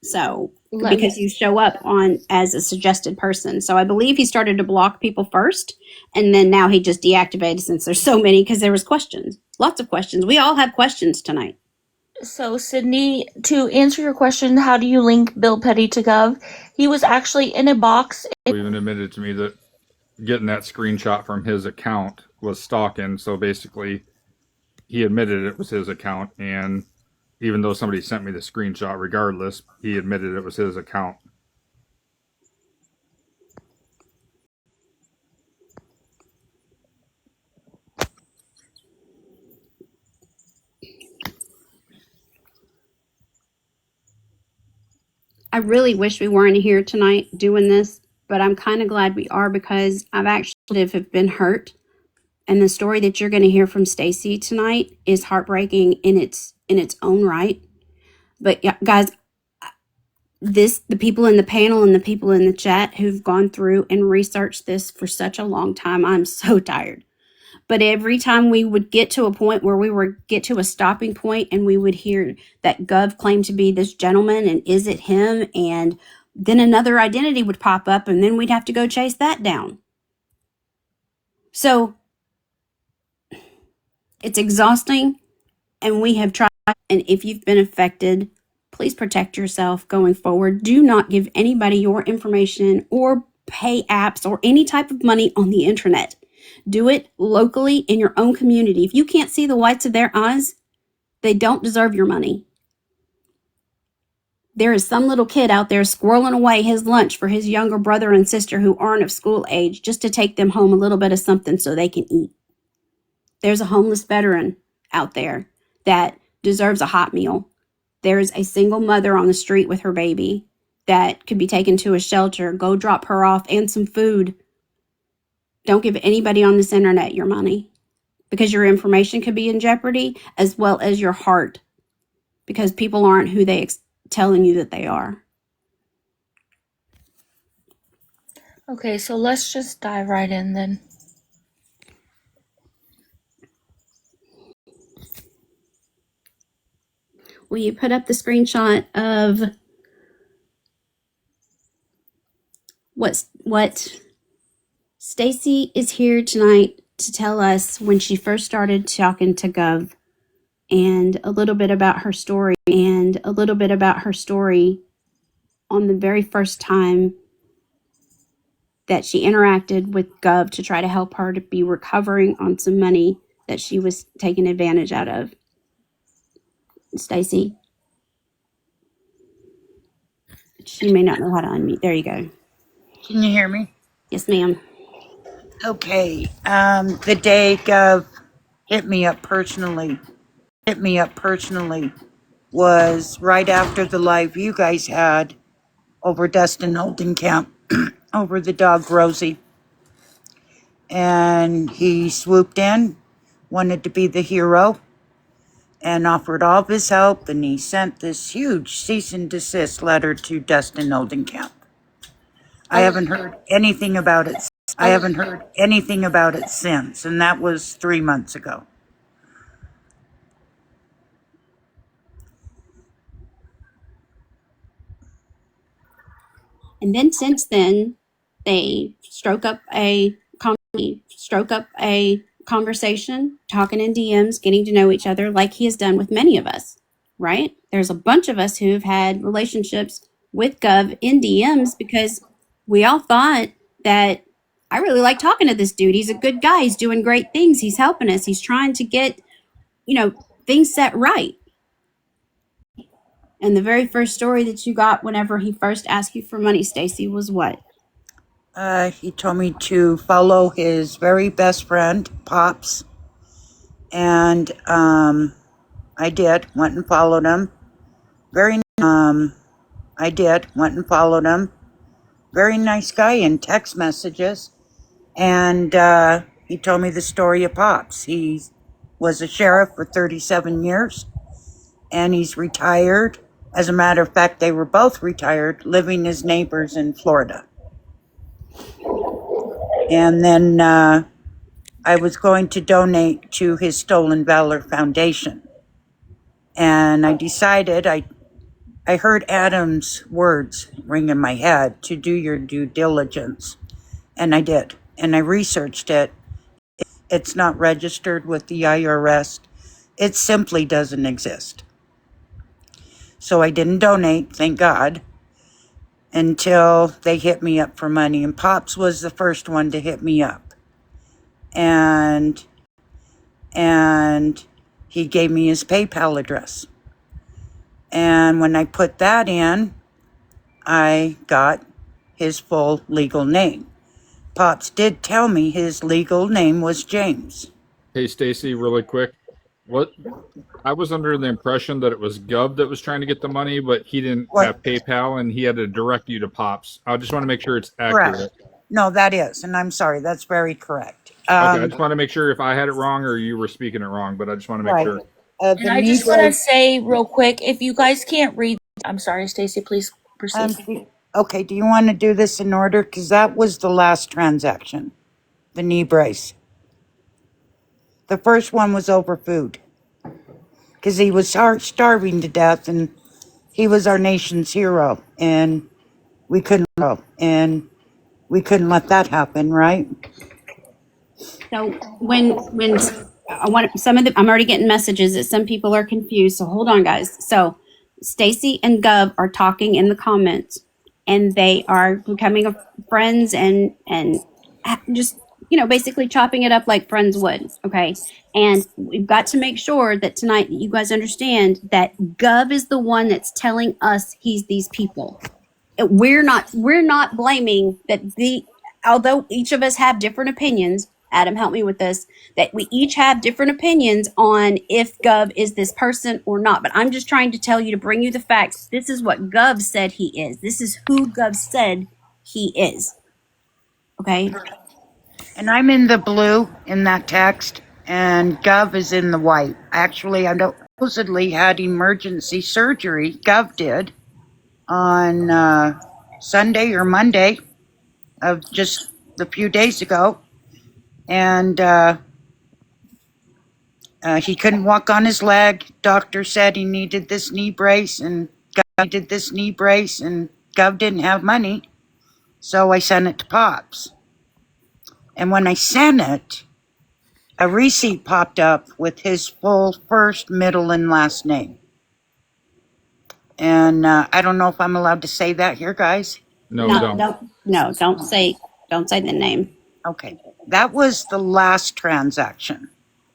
So, because you show up on as a suggested person. So I believe he started to block people first, and then now he just deactivated since there's so many, because there was questions. Lots of questions. We all have questions tonight. So, Sydney, to answer your question, how do you link Bill Petty to Gov? He was actually in a box. Even admitted to me that getting that screenshot from his account was stalking. So basically, he admitted it was his account, and even though somebody sent me the screenshot, regardless, he admitted it was his account. I really wish we weren't here tonight doing this, but I'm kind of glad we are because I've actually have been hurt. And the story that you're going to hear from Stacy tonight is heartbreaking in its own right. But yeah, guys, the people in the panel and the people in the chat who've gone through and researched this for such a long time, I'm so tired. But every time we would get to a point where we were get to a stopping point and we would hear that Gov claimed to be this gentleman and is it him? And then another identity would pop up and then we'd have to go chase that down. So it's exhausting and we have tried. And if you've been affected, please protect yourself going forward. Do not give anybody your information or pay apps or any type of money on the internet. Do it locally in your own community. If you can't see the whites of their eyes, they don't deserve your money. There is some little kid out there squirreling away his lunch for his younger brother and sister who aren't of school age just to take them home a little bit of something so they can eat. There's a homeless veteran out there that deserves a hot meal. There's a single mother on the street with her baby that could be taken to a shelter. Go drop her off and some food. Don't give anybody on this internet your money because your information could be in jeopardy as well as your heart because people aren't who they telling you that they are. Okay, so let's just dive right in then. Will you put up the screenshot of what Stacy is here tonight to tell us when she first started talking to Gov and a little bit about her story on the very first time that she interacted with Gov to try to help her to be recovering on some money that she was taken advantage out of. Stacy. She may not know how to unmute. There you go. Can you hear me? Yes, ma'am. Okay. The day Gov hit me up personally was right after the live you guys had over Dustin Oldenkamp, over the dog Rosie. And he swooped in, wanted to be the hero, and offered all of his help, and he sent this huge cease and desist letter to Dustin Oldenkamp. I haven't heard anything about it since, and that was 3 months ago. And then since then, they stroke up a conversation, talking in DMs, getting to know each other like he has done with many of us, right? There's a bunch of us who have had relationships with Gov in DMs because we all thought that I really like talking to this dude. He's a good guy. He's doing great things. He's helping us. He's trying to get, things set right. And the very first story that you got whenever he first asked you for money, Stacy, was what? He told me to follow his very best friend, Pops. And I did, went and followed him. Very nice guy in text messages. And he told me the story of Pops. He was a sheriff for 37 years. And he's retired. As a matter of fact, they were both retired, living as neighbors in Florida. And then I was going to donate to his Stolen Valor Foundation. And I decided, I heard Adam's words ring in my head, to do your due diligence. And I did. And I researched it. It's not registered with the IRS. It simply doesn't exist. So I didn't donate, thank God, until they hit me up for money. And Pops was the first one to hit me up. And he gave me his PayPal address. And when I put that in, I got his full legal name. Pops did tell me his legal name was James. Hey, Stacy, really quick. What? I was under the impression that it was Gov that was trying to get the money, but he didn't What? have PayPal and he had to direct you to Pops. I just want to make sure it's Correct. accurate. No, that is, and I'm sorry, that's very correct. Okay, I just want to make sure if I had it wrong or you were speaking it wrong, but I just want to make Right. sure. And I just want to say real quick, if you guys can't read, I'm sorry, Stacy, please proceed. Okay, do you want to do this in order? Because that was the last transaction, the knee brace. The first one was over food. Because he was starving to death, and he was our nation's hero, and we couldn't let that happen, right? So when I want I'm already getting messages that some people are confused. So hold on, guys. So Stacy and Gov are talking in the comments, and they are becoming friends and just basically chopping it up like friends would. Okay, and we've got to make sure that tonight you guys understand that Gov is the one that's telling us he's these people. We're not blaming that although each of us have different opinions. Adam, help me with this, that we each have different opinions on if Gov is this person or not. But I'm just trying to tell you, to bring you the facts. This is what Gov said he is. This is who Gov said he is. Okay? And I'm in the blue in that text, and Gov is in the white. Actually, I supposedly had emergency surgery, Gov did, on Sunday or Monday of just a few days ago. And he couldn't walk on his leg. Doctor said he needed this knee brace, and Gov needed this knee brace, and Gov didn't have money. So I sent it to Pops. And when I sent it, a receipt popped up with his full first, middle, and last name. And I don't know if I'm allowed to say that here, guys. No, Don't say the name. Okay. That was the last transaction.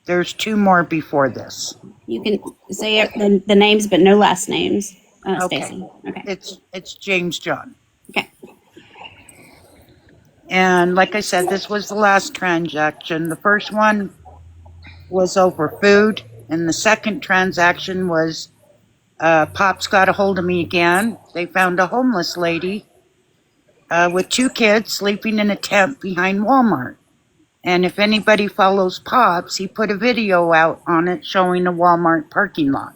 There's two more before this. You can say the names, but no last names. Okay. Stacy. Okay. It's James John. Okay. And like I said, this was the last transaction. The first one was over food, and the second transaction was Pops got a hold of me again. They found a homeless lady with two kids sleeping in a tent behind Walmart. And if anybody follows Pops, he put a video out on it showing a Walmart parking lot.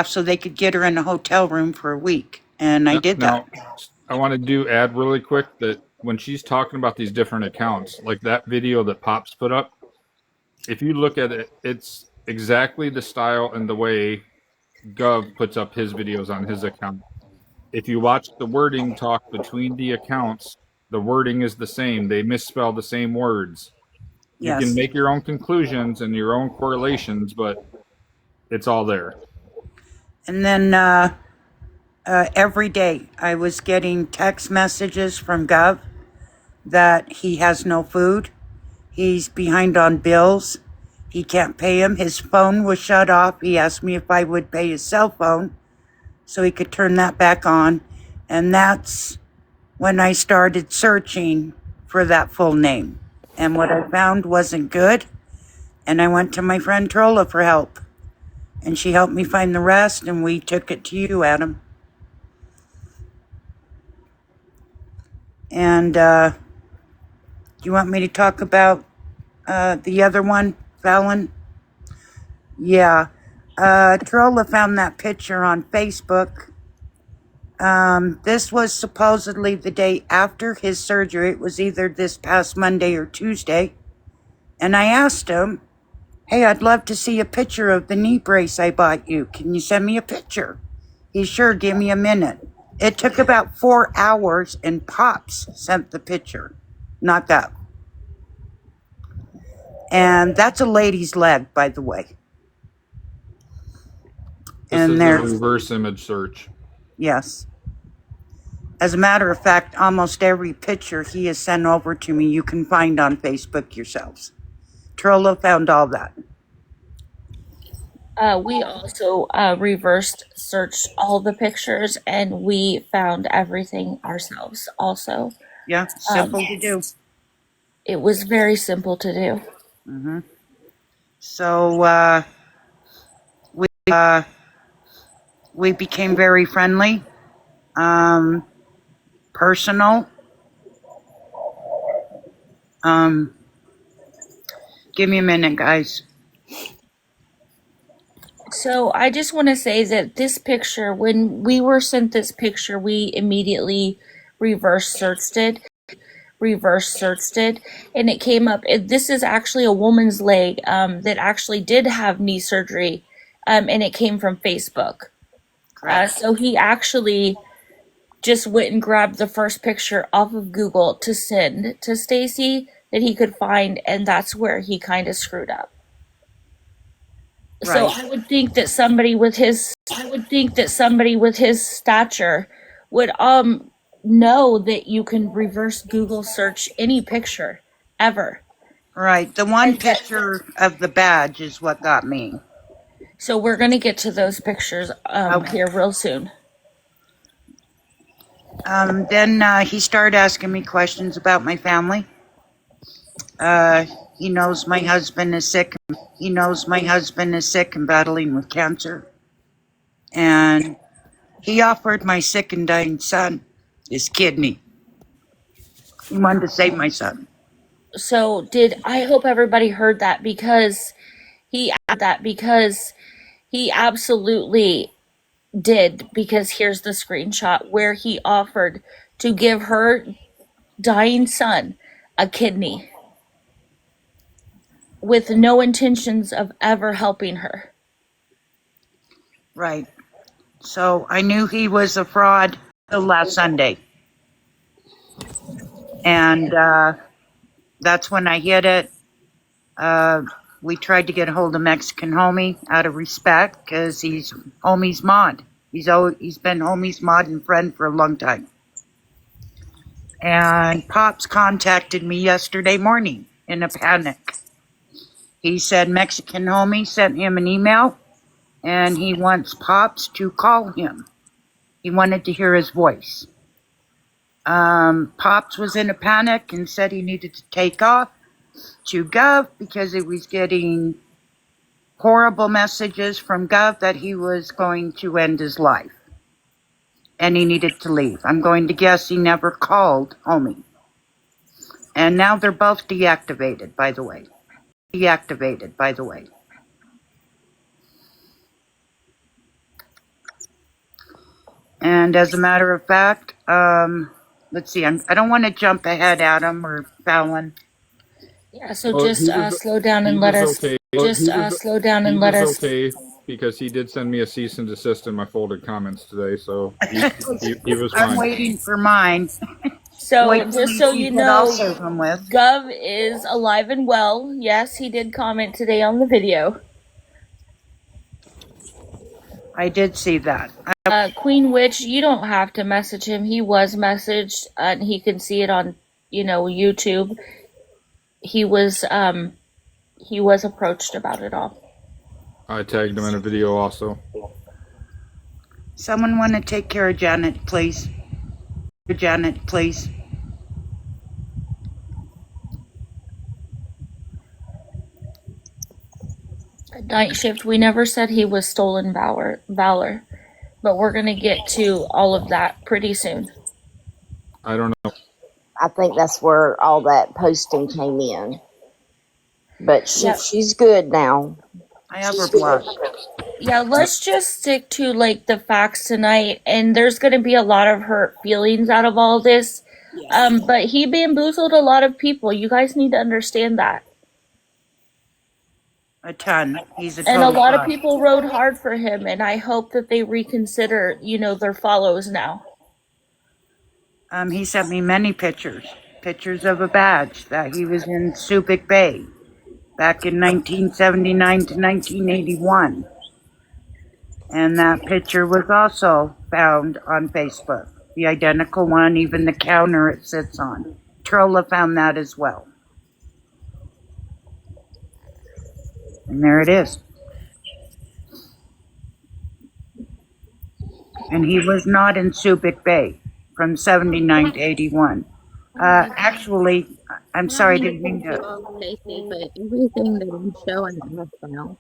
So they could get her in a hotel room for a week. And I did that. Now, I want to add really quick that when she's talking about these different accounts, like that video that Pops put up, if you look at it, it's exactly the style and the way Gov puts up his videos on his account. If you watch the wording talk between the accounts, the wording is the same. They misspell the same words. Yes. You can make your own conclusions and your own correlations, but it's all there. And then every day I was getting text messages from Gov that he has no food. He's behind on bills. He can't pay him. His phone was shut off. He asked me if I would pay his cell phone so he could turn that back on. And that's when I started searching for that full name. And what I found wasn't good. And I went to my friend Trolla for help. And she helped me find the rest, and we took it to you, Adam. And do you want me to talk about the other one, Fallon? Yeah. Trolla found that picture on Facebook. This was supposedly the day after his surgery. It was either this past Monday or Tuesday. And I asked him, hey, I'd love to see a picture of the knee brace I bought you. Can you send me a picture? He sure, give me a minute. It took about 4 hours, and Pops sent the picture, not Gov. And that's a lady's leg, by the way. This And is the there's, reverse image search. yes. As a matter of fact, almost every picture he has sent over to me, you can find on Facebook yourselves. Trollo found all that. We also reversed searched all the pictures and we found everything ourselves also. Yeah, simple to do. It was very simple to do. So we became very friendly, personal. Give me a minute, guys. So I just want to say that this picture, when we were sent this picture, we immediately reverse searched it, and it came up. This is actually a woman's leg that actually did have knee surgery, and it came from Facebook. So he actually just went and grabbed the first picture off of Google to send to Stacy that he could find, and that's where he kind of screwed up. So Right. I would think that somebody with his stature would know that you can reverse Google search any picture ever. Right. The one picture of the badge is what got me. So we're gonna get to those pictures Okay. here real soon. Then he started asking me questions about my family. He knows my husband is sick. He knows my husband is sick and battling with cancer. And he offered my sick and dying son his kidney. He wanted to save my son. So I hope everybody heard that because he absolutely did, because here's the screenshot where he offered to give her dying son a kidney with no intentions of ever helping her. Right. So I knew he was a fraud till last Sunday. And that's when I hit it. We tried to get a hold of Mexican Homie out of respect because he's Homie's mod. He's been Homie's mod and friend for a long time. And Pops contacted me yesterday morning in a panic. He said Mexican Homie sent him an email and he wants Pops to call him. He wanted to hear his voice. Pops was in a panic and said he needed to take off to Gov because he was getting horrible messages from Gov that he was going to end his life. And he needed to leave. I'm going to guess he never called Homie. And now they're both deactivated, by the way. And as a matter of fact, let's see, I don't want to jump ahead, Adam or Fallon. Yeah, so Well, just he was- slow down and he let was us. okay. Just He was- slow down and He let was us. okay because he did send me a cease and desist in my folded comments today, so he was I'm fine. waiting for mine. So Wait till just so see you what I'll know, serve him with. Gov is alive and well. Yes, he did comment today on the video. I did see that. Queen Witch, you don't have to message him. He was messaged, and he can see it on, YouTube. He was approached about it all. I tagged him in a video also. Someone want to take care of Janet, please? Janet, please. Night Shift, we never said he was stolen valor, but we're gonna get to all of that pretty soon. I don't know. I think that's where all that posting came in. But Yep. she's good now. I have her blocked. Yeah, let's just stick to the facts tonight, and there's gonna be a lot of hurt feelings out of all this. But he bamboozled a lot of people. You guys need to understand that. A ton. He's a And a total lot of fraud. people rode hard for him, and I hope that they reconsider, their follows now. He sent me many pictures of a badge that he was in Subic Bay back in 1979 to 1981. And that picture was also found on Facebook. The identical one, even the counter it sits on. Trolla found that as well. And there it is. And he was not in Subic Bay from 79 to 81. Actually, I'm sorry, I didn't mean to. Stacy, but everything that I'm showing us now.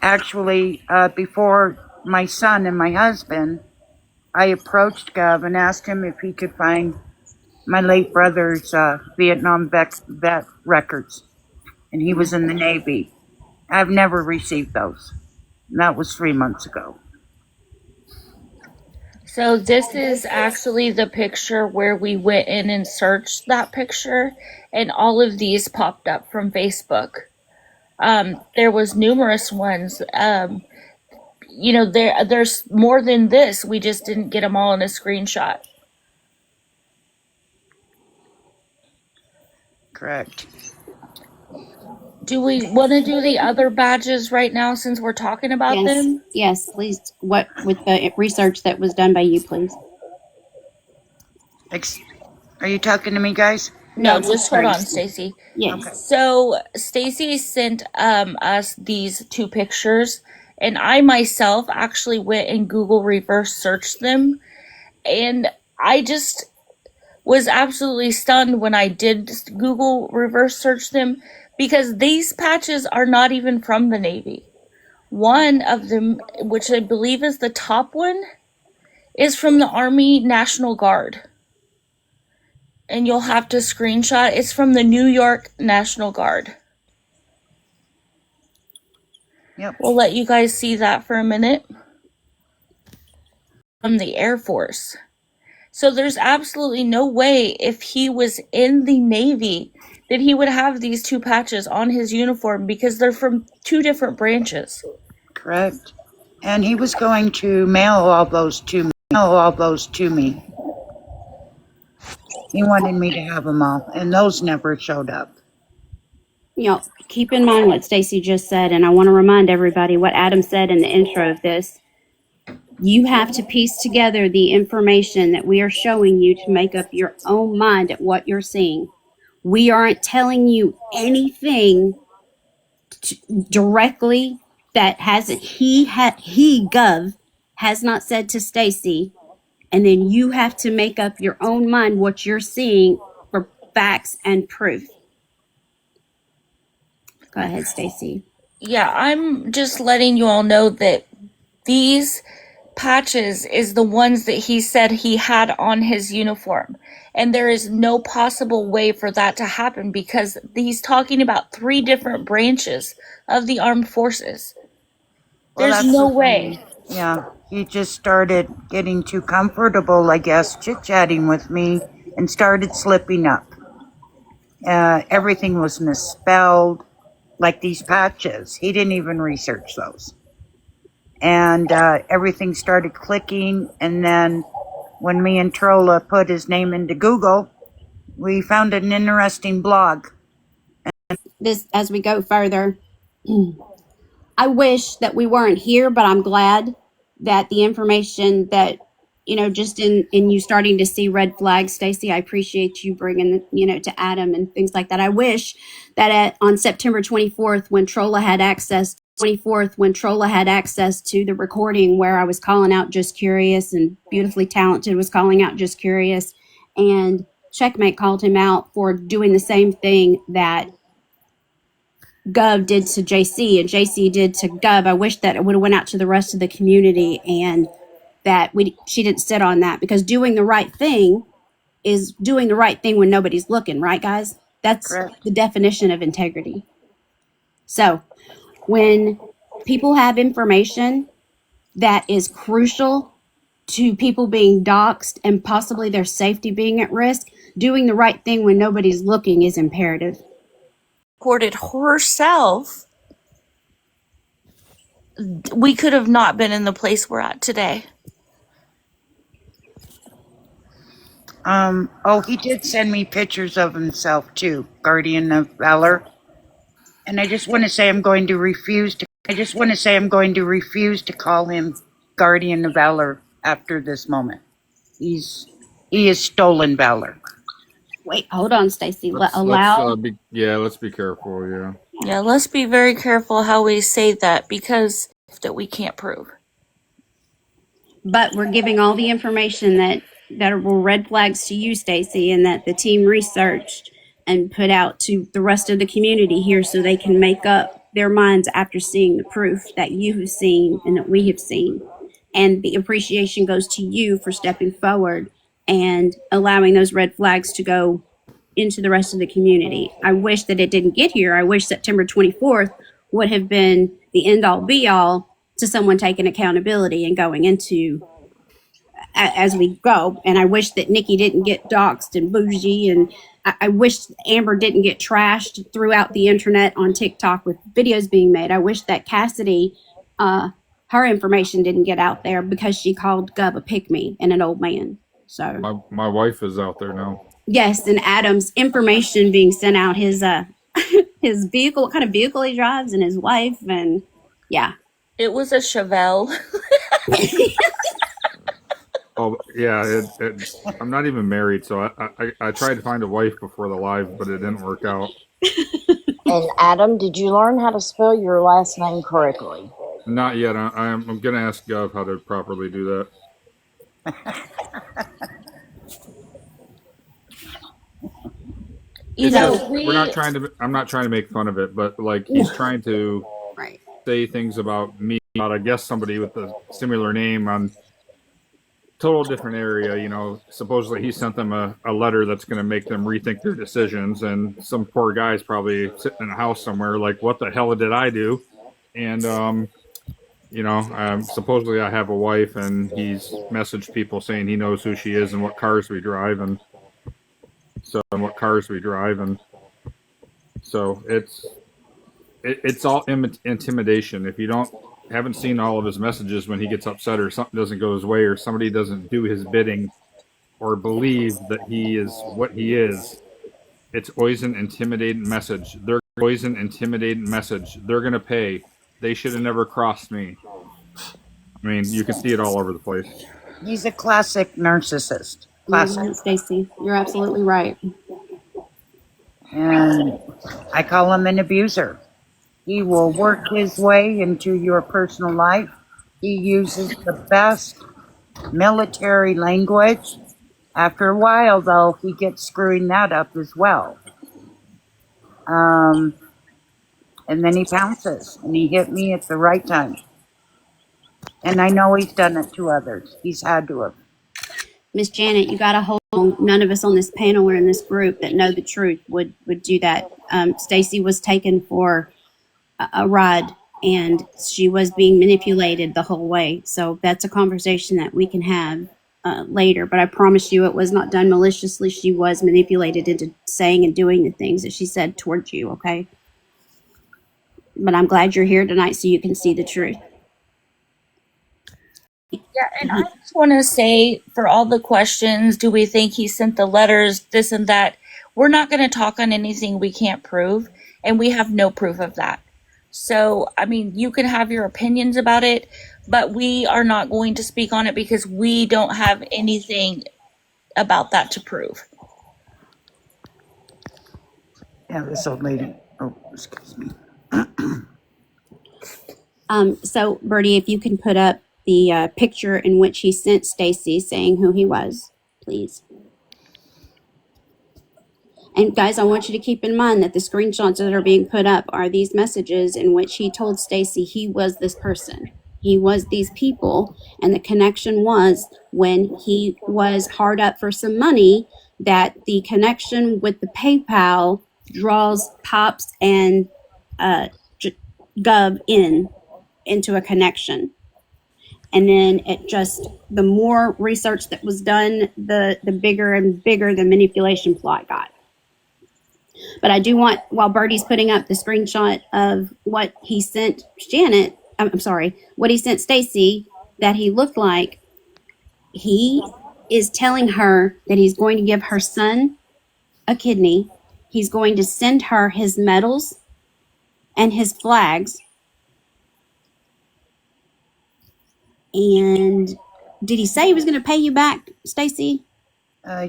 Actually, before my son and my husband, I approached Gov and asked him if he could find my late brother's Vietnam vet records. And he was in the Navy. I've never received those. And that was 3 months ago. So this is actually the picture where we went in and searched that picture, and all of these popped up from Facebook. There was numerous ones. There's more than this. We just didn't get them all in a screenshot. Correct. Do we want to do the other badges right now since we're talking about Yes, them? yes, please. What with the research that was done by you, please? Are you talking to me, guys? No, No, just hold on, Tracy. Stacy. Yes. Okay. So Stacy sent us these two pictures, and I myself actually went and Google reverse searched them, and I just was absolutely stunned when I did Google reverse search them, because these patches are not even from the Navy. One of them, which I believe is the top one, is from the Army National Guard. And you'll have to screenshot. It's from the New York National Guard. Yep. We'll let you guys see that for a minute. From the Air Force. So there's absolutely no way, if he was in the Navy, that he would have these two patches on his uniform, because they're from two different branches. Correct. And he was going to mail all those to me. He wanted me to have them all, and those never showed up. You know, keep in mind what Stacy just said, and I want to remind everybody what Adam said in the intro of this. You have to piece together the information that we are showing you to make up your own mind at what you're seeing. We aren't telling you anything directly that hasn't Gov has not said to Stacy, and then you have to make up your own mind what you're seeing for facts and proof. Go ahead, Stacy. Yeah, I'm just letting you all know that these patches is the ones that he said he had on his uniform. And there is no possible way for that to happen, because he's talking about 3 different branches of the armed forces. Well, There's that's no the way. thing. Yeah, he just started getting too comfortable, I guess, chit-chatting with me and started slipping up. Everything was misspelled, like these patches. He didn't even research those. And everything started clicking, and then when me and Trolla put his name into Google, we found an interesting blog. This, as we go further, I wish that we weren't here, but I'm glad that the information that, just in you starting to see red flags, Stacy, I appreciate you bringing, to Adam and things like that. I wish that on September 24th, when Trolla had access to the recording where I was calling out Just Curious, and Beautifully Talented was calling out Just Curious, and Checkmate called him out for doing the same thing that Gov did to JC and JC did to Gov. I wish that it would have went out to the rest of the community, and that she didn't sit on that, because doing the right thing is doing the right thing when nobody's looking, right, guys? That's Correct. the definition of integrity. So when people have information that is crucial to people being doxxed and possibly their safety being at risk, doing the right thing when nobody's looking is imperative. Recorded herself, we could have not been in the place we're at today. He did send me pictures of himself too, Guardian of Valor. And I just want to say I'm going to refuse to I just want to say I'm going to refuse to call him Guardian of Valor after this moment. He is stolen valor. Wait, hold on, Stacy. Let's Allow. let's be careful. Yeah. Yeah, let's be very careful how we say that because that we can't prove. But we're giving all the information that were red flags to you, Stacy, and that the team researched and put out to the rest of the community here so they can make up their minds after seeing the proof that you have seen and that we have seen. And the appreciation goes to you for stepping forward and allowing those red flags to go into the rest of the community. I wish that it didn't get here. I wish September 24th would have been the end all be all to someone taking accountability and going into as we go. And I wish that Nikki didn't get doxxed and bougie. And I wish Amber didn't get trashed throughout the internet on TikTok with videos being made. I wish that Cassidy, her information didn't get out there because she called Gub a pick-me and an old man. So My wife is out there now. yes, and Adam's information being sent out, his his vehicle, what kind of vehicle he drives, and his wife, and yeah. It was a Chevelle. Oh yeah, I'm not even married, so I tried to find a wife before the live, but it didn't work out. And Adam, did you learn how to spell your last name correctly? Not yet. I'm gonna ask Gov how to properly do that. You It's know, just, we're not trying to. I'm not trying to make fun of it, but like he's trying to Right. say things about me, about I guess somebody with a similar name on total different area. You know, supposedly he sent them a letter that's going to make them rethink their decisions, and some poor guy's probably sitting in a house somewhere like, what the hell did I do? And you know, supposedly I have a wife, and he's messaged people saying he knows who she is and what cars we drive, and so it's all intimidation. If you haven't seen all of his messages when he gets upset or something doesn't go his way or somebody doesn't do his bidding or believe that he is what he is, it's always an intimidating message. They're going to pay. They should have never crossed me. I mean, you can see it all over the place. He's a classic narcissist. You're Classic. right, Stacy. You're absolutely right. And I call him an abuser. He will work his way into your personal life. He uses the best military language. After a while, though, he gets screwing that up as well. And then he pounces, and he hit me at the right time. And I know he's done it to others. He's had to have. Miss Janet, you got to hold on. None of us on this panel or in this group that know the truth would do that. Stacy was taken for a ride, and she was being manipulated the whole way. So that's a conversation that we can have later. But I promise you it was not done maliciously. She was manipulated into saying and doing the things that she said towards you, okay? But I'm glad you're here tonight so you can see the truth. yeah, and I just want to say for all the questions, do we think he sent the letters, this and that? We're not going to talk on anything we can't prove, and we have no proof of that. So, I mean, you can have your opinions about it, but we are not going to speak on it because we don't have anything about that to prove. Yeah, this old lady. Oh, excuse me. So, Bertie, if you can put up the picture in which he sent Stacy saying who he was, please. And guys, I want you to keep in mind that the screenshots that are being put up are these messages in which he told Stacy he was this person. He was these people, and the connection was when he was hard up for some money, that the connection with the PayPal draws Pops and Gov into a connection. And then it just, the more research that was done, the bigger and bigger the manipulation plot got. But I do want, while Bertie's putting up the screenshot of what he sent Janet, I'm sorry, what he sent Stacy, that he looked like, he is telling her that he's going to give her son a kidney. He's going to send her his medals and his flags. And did he say he was going to pay you back, Stacy?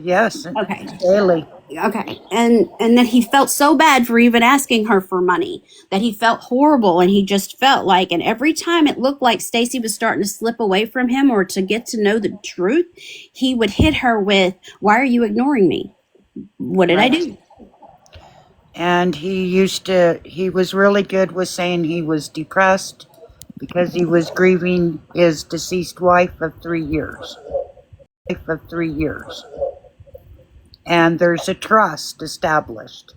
Yes, Okay. daily. Okay. And that he felt so bad for even asking her for money, that he felt horrible, and he just felt like, and every time it looked like Stacy was starting to slip away from him or to get to know the truth, he would hit her with, "Why are you ignoring me? What did I do?" And he was really good with saying he was depressed because he was grieving his deceased wife of 3 years. And there's a trust established.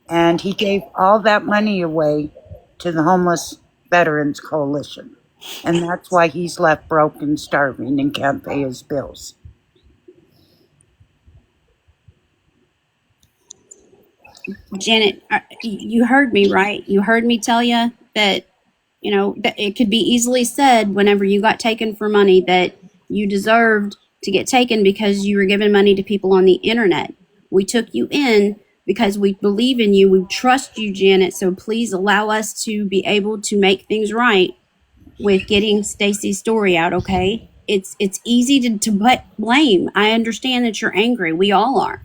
And he gave all that money away to the Homeless Veterans Coalition. And that's why he's left broke and starving and can't pay his bills. Janet, you heard me, right? You heard me tell you that, that it could be easily said whenever you got taken for money that you deserved to get taken because you were giving money to people on the internet. We took you in because we believe in you. We trust you, Janet. So please allow us to be able to make things right with getting Stacy's story out, okay? It's easy to blame. I understand that you're angry. We all are.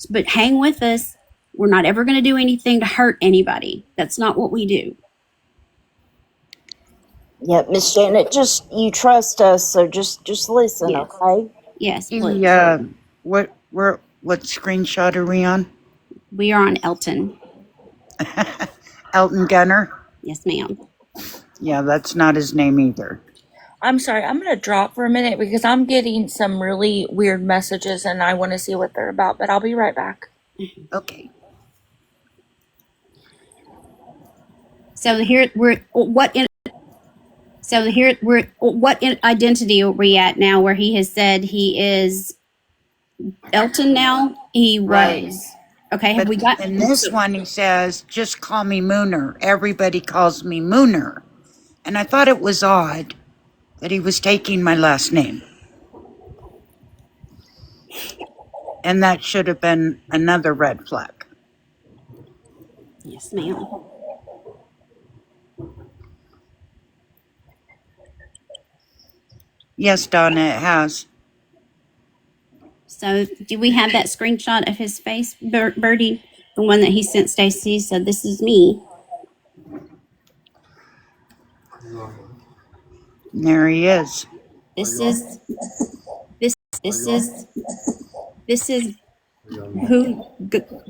But hang with us. We're not ever going to do anything to hurt anybody. That's not what we do. Yeah, Miss Janet, you trust us, so just listen, Yes. okay? Yes, He, please. what screenshot are we on? We are on Elton. Elton Gunner? Yes, ma'am. Yeah, that's not his name either. I'm sorry, I'm going to drop for a minute because I'm getting some really weird messages and I want to see what they're about, but I'll be right back. Okay. So here what identity are we at now where he has said he is Elton now? He was. Right. Okay, have But we got in this one, he says, just call me Mooner. Everybody calls me Mooner. And I thought it was odd that he was taking my last name. And that should have been another red flag. Yes, ma'am. Yes, Donna, it has. So do we have that screenshot of his face, Birdie? The one that he sent Stacy, said, "This is me." And there he is. This is who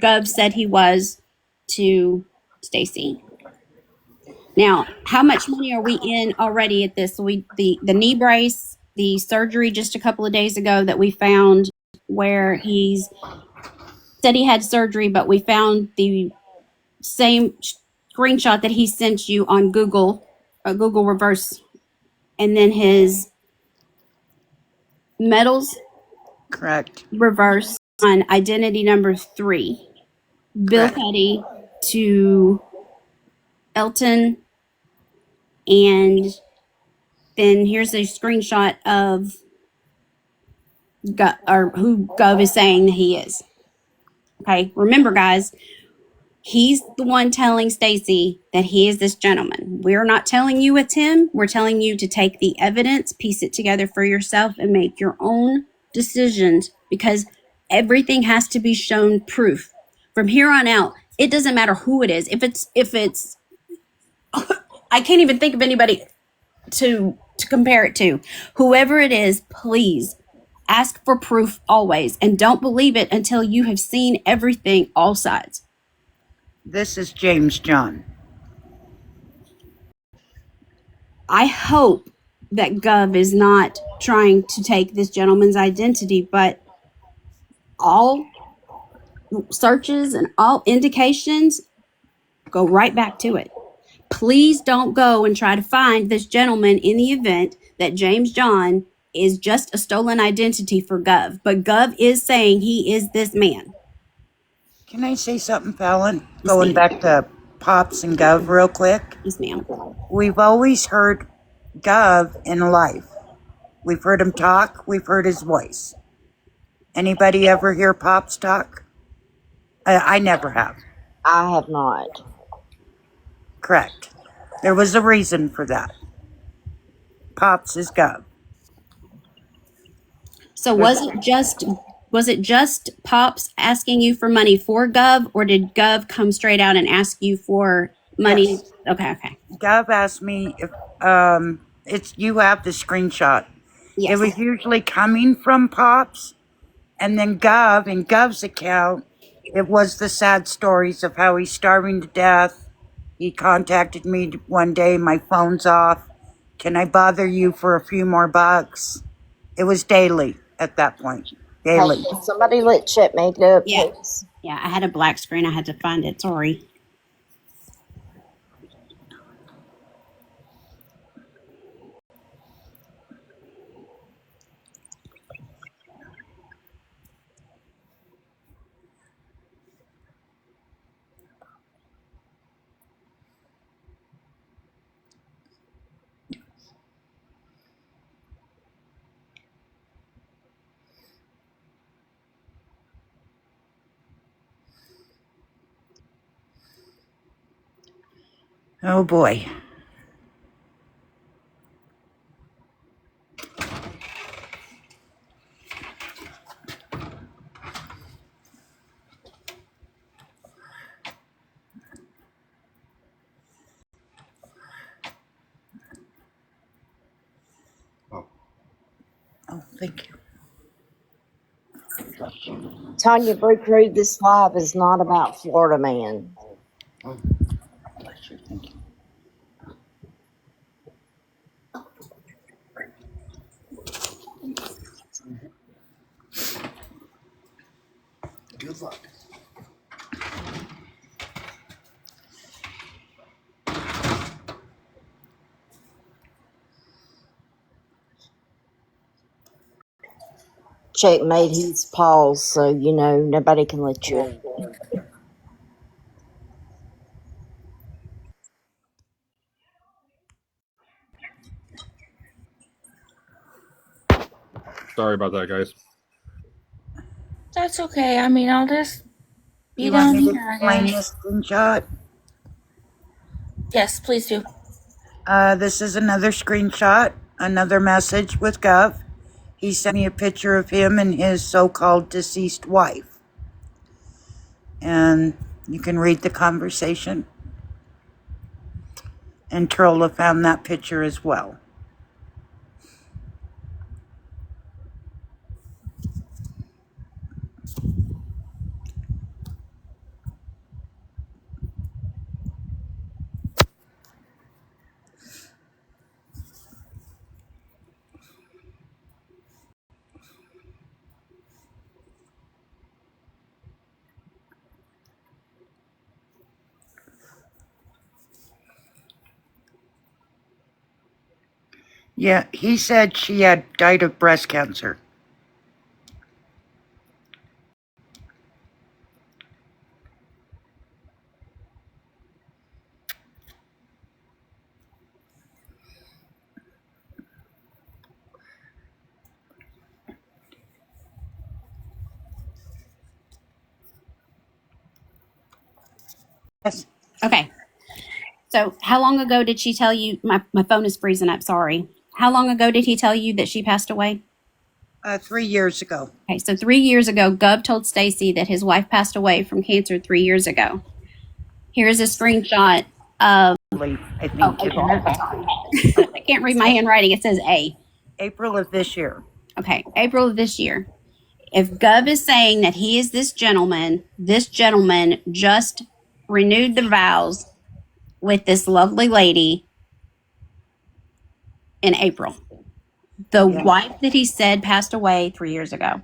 Gov said he was to Stacy. Now, how much money are we in already at this? So the knee brace, the surgery just a couple of days ago that we found where he's said he had surgery, but we found the same screenshot that he sent you on Google, Google reverse, and then his medals Correct. reverse on identity number 3. Bill Correct. Petty to Elton, and then here's a screenshot of who Gov is saying that he is. Okay, remember, guys, he's the one telling Stacy that he is this gentleman. We're not telling you it's him. We're telling you to take the evidence, piece it together for yourself, and make your own decisions, because everything has to be shown proof. From here on out, it doesn't matter who it is. If it's I can't even think of anybody to compare it to. Whoever it is, please ask for proof always, and don't believe it until you have seen everything, all sides. This is James John. I hope that Gov is not trying to take this gentleman's identity, but all searches and all indications go right back to it. Please don't go and try to find this gentleman in the event that James John is just a stolen identity for Gov. But Gov is saying he is this man. Can I say something, Fallon? Yes, Going ma'am. back to Pops and Gov real quick. Yes, ma'am. We've always heard Gov in life. We've heard him talk. We've heard his voice. Anybody ever hear Pops talk? I never have. I have not. Correct. There was a reason for that. Pops is Gov. So was it just Pops asking you for money for Gov, or did Gov come straight out and ask you for money? Yes. Okay. Gov asked me if you have the screenshot. Yes. It was usually coming from Pops, and then Gov, in Gov's account, it was the sad stories of how he's starving to death. He contacted me one day, my phone's off. Can I bother you for a few more bucks? It was daily at that point. Daily. Hey, somebody let Checkmate go, Yeah. please. Yeah, I had a black screen. I had to find it. Sorry. Oh boy. Oh, thank you. Tanya Bree Crew, this live is not about Florida Man. Good luck. Checkmate, he's paused, so you know nobody can let you in. Sorry about that, guys. That's okay. I mean, I'll just be You down want me to here, I explain guess. this screenshot? Yes, please do. This is another screenshot, another message with Gov. He sent me a picture of him and his so-called deceased wife. And you can read the conversation. And Trolla found that picture as well. Yeah, he said she had died of breast cancer. Yes. Okay. So how long ago did she tell you? My phone is freezing up. Sorry. How long ago did he tell you that she passed away? 3 years ago. Okay, so 3 years ago, Gov told Stacy that his wife passed away from cancer 3 years ago. Here's a screenshot of. I think. Oh, April. Sorry. I can't read my handwriting. It says A. April of this year. Okay, April of this year. If Gov is saying that he is this gentleman just renewed the vows with this lovely lady in April. The wife that he said passed away 3 years ago.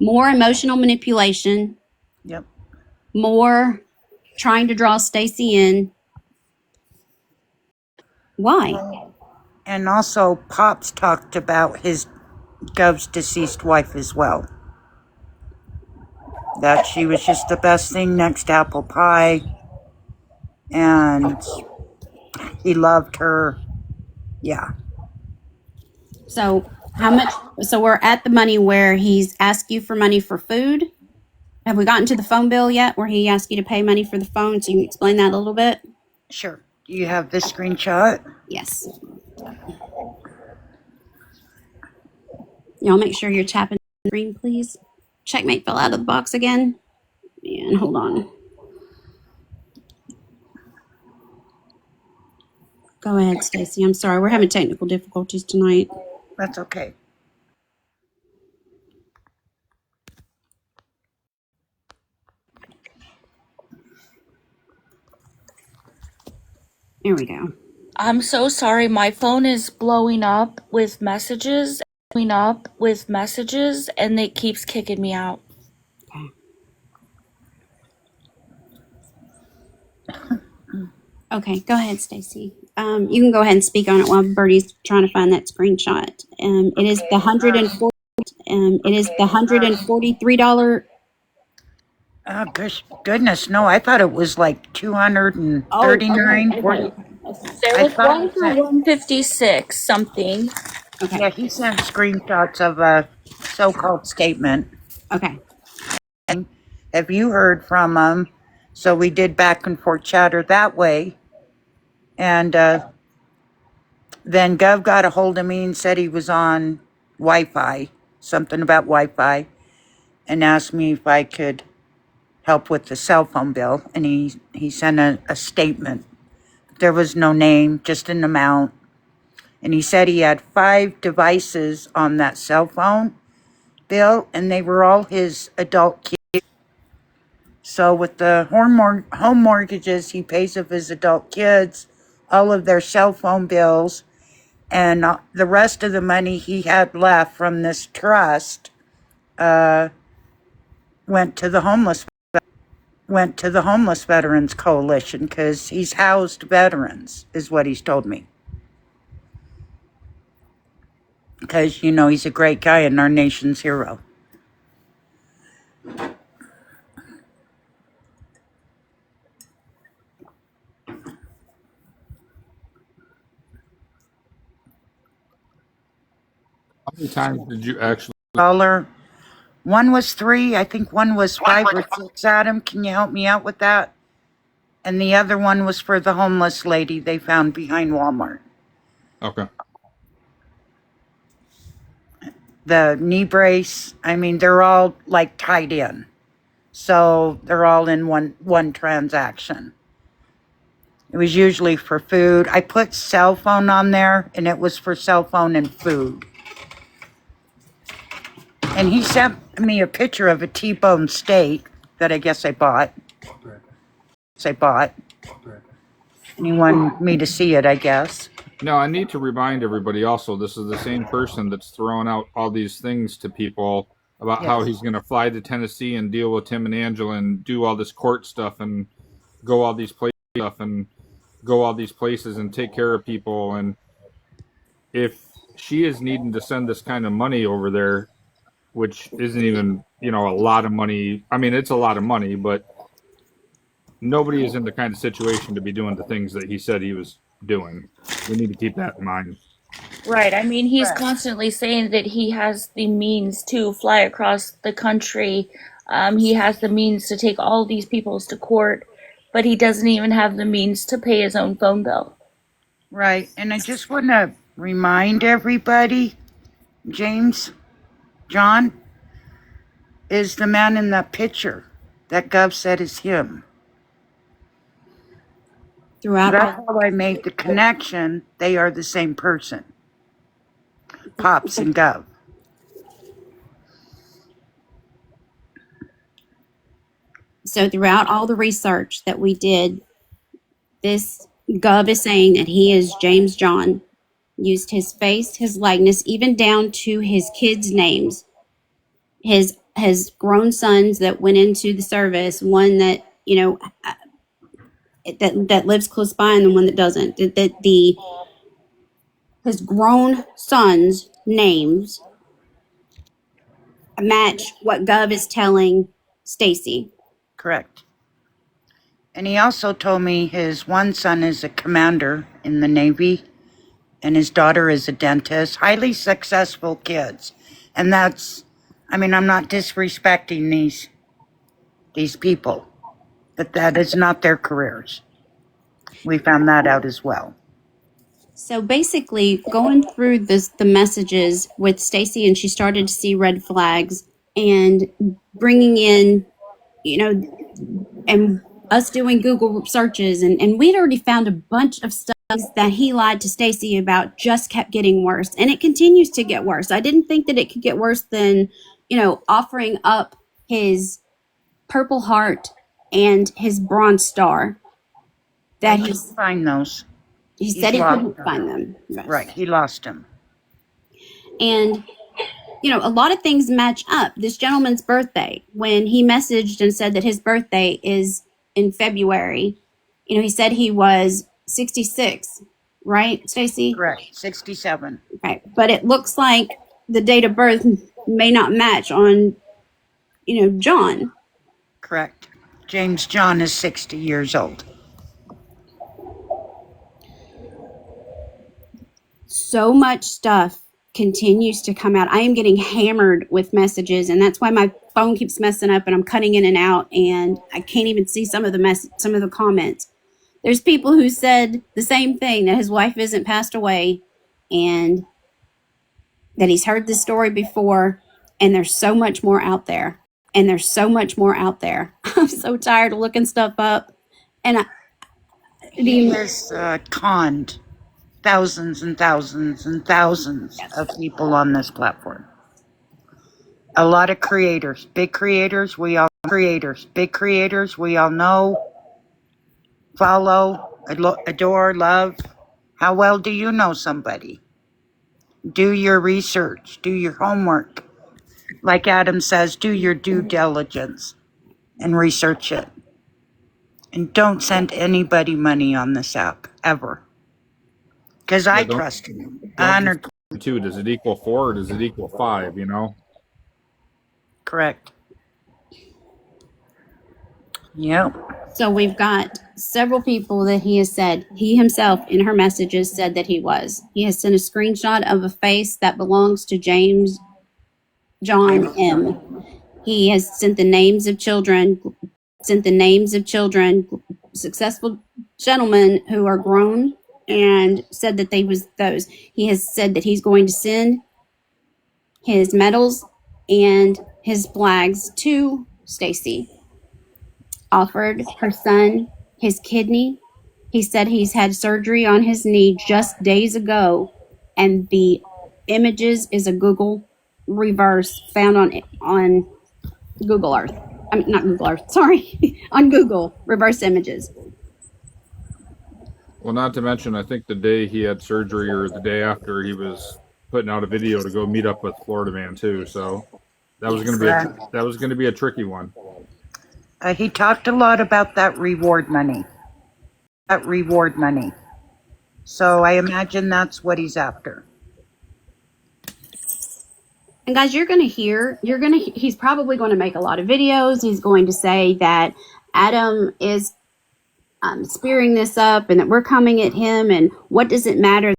More emotional manipulation. Yep. More trying to draw Stacy in. Why? And also, Pops talked about his Gov's deceased wife as well. That she was just the best thing next to apple pie. And he loved her. Yeah. So how much? So we're at the money where he's asked you for money for food. Have we gotten to the phone bill yet where he asked you to pay money for the phone? So you can explain that a little bit? Sure. Do you have this screenshot? Yes. Y'all make sure you're tapping the screen, please. Checkmate fell out of the box again. And hold on. Go ahead, Stacy. I'm sorry. We're having technical difficulties tonight. That's okay. There we go. I'm so sorry. My phone is blowing up with messages, and it keeps kicking me out. Okay, go ahead, Stacy. You can go ahead and speak on it while Bertie's trying to find that screenshot. It is the $140. It is the $143. Oh, goodness, no, I thought it was like 239. Okay. There I was thought one you for said- 156 something. Okay. Yeah, he sent screenshots of a so-called statement. Okay. Have you heard from him? So we did back and forth chatter that way. And then Gov got a hold of me and said he was on Wi-Fi, something about Wi-Fi, and asked me if I could help with the cell phone bill. And he sent a statement. There was no name, just an amount. And he said he had 5 devices on that cell phone bill, and they were all his adult kids. So with the home mortgages he pays of his adult kids, all of their cell phone bills, and the rest of the money he had left from this trust went to the homeless Veterans Coalition, because he's housed veterans, is what he's told me. Because, he's a great guy and our nation's hero. How many times did you actually? Dollar. One was 3, I think one was 5 or 6. Adam, can you help me out with that? And the other one was for the homeless lady they found behind Walmart. Okay. The knee brace, they're all like tied in. So they're all in one transaction. It was usually for food. I put cell phone on there, and it was for cell phone and food. And he sent me a picture of a T-bone steak that I guess I bought. And he wanted me to see it, I guess. No, I need to remind everybody also, this is the same person that's throwing out all these things to people about how he's going to fly to Tennessee and deal with Tim and Angela and do all this court stuff and go all these places and take care of people. And if she is needing to send this kind of money over there, which isn't even, a lot of money. I mean, it's a lot of money, but nobody is in the kind of situation to be doing the things that he said he was doing. We need to keep that in mind. Right. I mean, he's constantly saying that he has the means to fly across the country. He has the means to take all these people to court, but he doesn't even have the means to pay his own phone bill. Right. And I just want to remind everybody, John is the man in that picture that Gov said is him. Throughout That's how I made the connection. They are the same person. Pops and Gov. So throughout all the research that we did, this Gov is saying that he is James John, used his face, his likeness, even down to his kids' names. His grown sons that went into the service, one that that lives close by and the one that doesn't. His grown sons' names match what Gov is telling Stacy. Correct. And he also told me his one son is a commander in the Navy and his daughter is a dentist. Highly successful kids. And that's, I'm not disrespecting these people, but that is not their careers. We found that out as well. So basically, going through the messages with Stacy, and she started to see red flags, and bringing in, you know, and us doing Google searches, and we'd already found a bunch of stuff that he lied to Stacy about just kept getting worse, and it continues to get worse. I didn't think that it could get worse than, you know, offering up his Purple Heart and his Bronze Star. That I couldn't find those. he said he lost couldn't them. find them. Yes. Right, he lost them. And, you know, a lot of things match up. This gentleman's birthday, when he messaged and said that his birthday is in February, you know, he said he was 66, right, Stacy? Correct, 67. Okay. But it looks like the date of birth may not match on, you know, John. Correct. James John is 60 years old. So much stuff continues to come out. I am getting hammered with messages, and that's why my phone keeps messing up and I'm cutting in and out, and I can't even see some of the comments. There's people who said the same thing, that his wife isn't passed away and that he's heard this story before, and there's so much more out there. And there's so much more out there. I'm so tired of looking stuff up. And He has conned thousands and thousands and thousands of people on this platform. A lot of creators, big creators, we all know, follow, adore, love. How well do you know somebody? Do your research, do your homework. Like Adam says, do your due diligence and research it. And don't send anybody money on this app, ever. Because I trust him. 100%. Two, does it equal 4 or does it equal 5, you know? Correct. Yep. so we've got several people that he has said, he himself in her messages said that he was. He has sent a screenshot of a face that belongs to James John M. He has sent the names of children, successful gentlemen who are grown, and said that they was those. He has said that he's going to send his medals and his flags to Stacy. Offered her son his kidney. He said he's had surgery on his knee just days ago, and the images is a Google reverse found on Google Earth. I mean, not Google Earth, sorry, on Google, reverse images. Well, not to mention, I think the day he had surgery or the day after, he was putting out a video to go meet up with Florida Man too. So that was going to be a tricky one. He talked a lot about that reward money. So I imagine that's what he's after. And guys, he's probably going to make a lot of videos. He's going to say that Adam is spearing this up and that we're coming at him, and what does it matter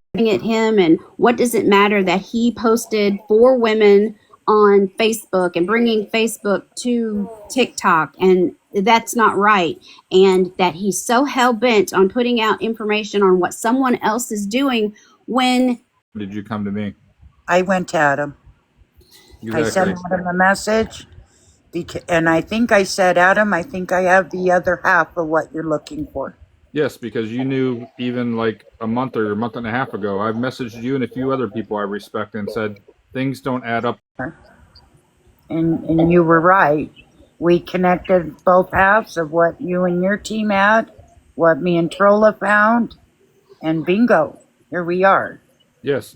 that he posted 4 women on Facebook and bringing Facebook to TikTok, and that's not right, and that he's so hell-bent on putting out information on what someone else is doing when... Did you come to me? I went to Adam. Exactly. I sent Adam a message, and I think I said, Adam, I think I have the other half of what you're looking for. Yes, because you knew even like a month or a month and a half ago, I've messaged you and a few other people I respect and said, things don't add up. And you were right. We connected both halves of what you and your team had, what me and Trolla found, and bingo, here we are. Yes,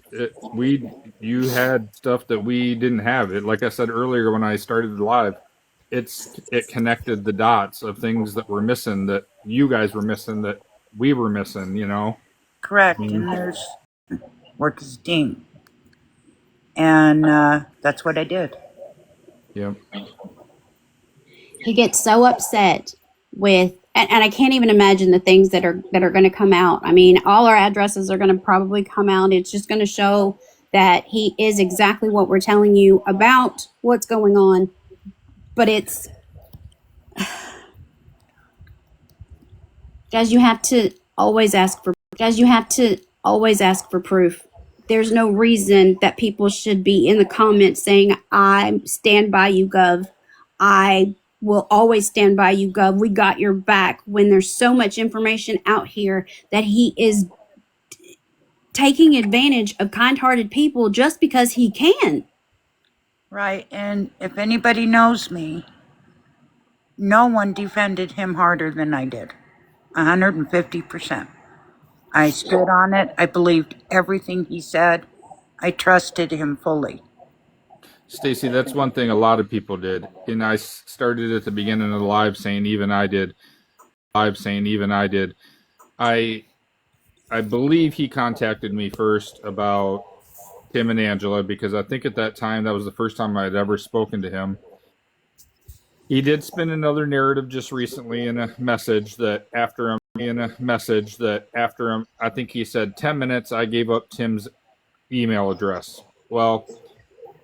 you had stuff that we didn't have. It, like I said earlier when I started live, it connected the dots of things that were missing, that you guys were missing, that we were missing, you know? Correct, and there's work as a team. And that's what I did. Yep. He gets so upset with, and I can't even imagine the things that are going to come out. I mean, all our addresses are going to probably come out. It's just going to show that he is exactly what we're telling you about what's going on. But it's, guys, you have to always ask for always ask for proof. There's no reason that people should be in the comments saying, I stand by you, Gov. I will always stand by you, Gov. We got your back, when there's so much information out here that he is taking advantage of kind-hearted people just because he can. Right. And if anybody knows me, no one defended him harder than I did. 150%. I stood on it. I believed everything he said. I trusted him fully. Stacy, that's one thing a lot of people did. And I started at the beginning of the live saying even I did. I believe he contacted me first about Tim and Angela, because I think at that time that was the first time I had ever spoken to him. He did spin another narrative just recently in a message that after him, I think he said 10 minutes, I gave up Tim's email address. Well,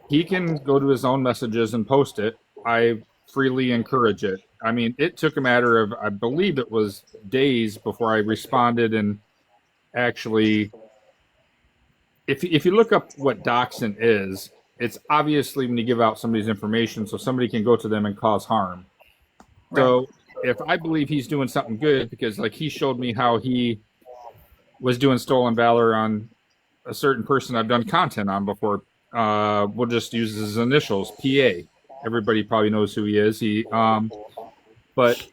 he can go to his own messages and post it. I freely encourage it. I mean, it took a matter of, I believe it was days before I responded. And actually, if you look up what doxing is, it's obviously when you give out somebody's information so somebody can go to them and cause harm. Right. So if I believe he's doing something good, because like he showed me how he was doing stolen valor on a certain person I've done content on before. We'll just use his initials, PA. Everybody probably knows who he is. But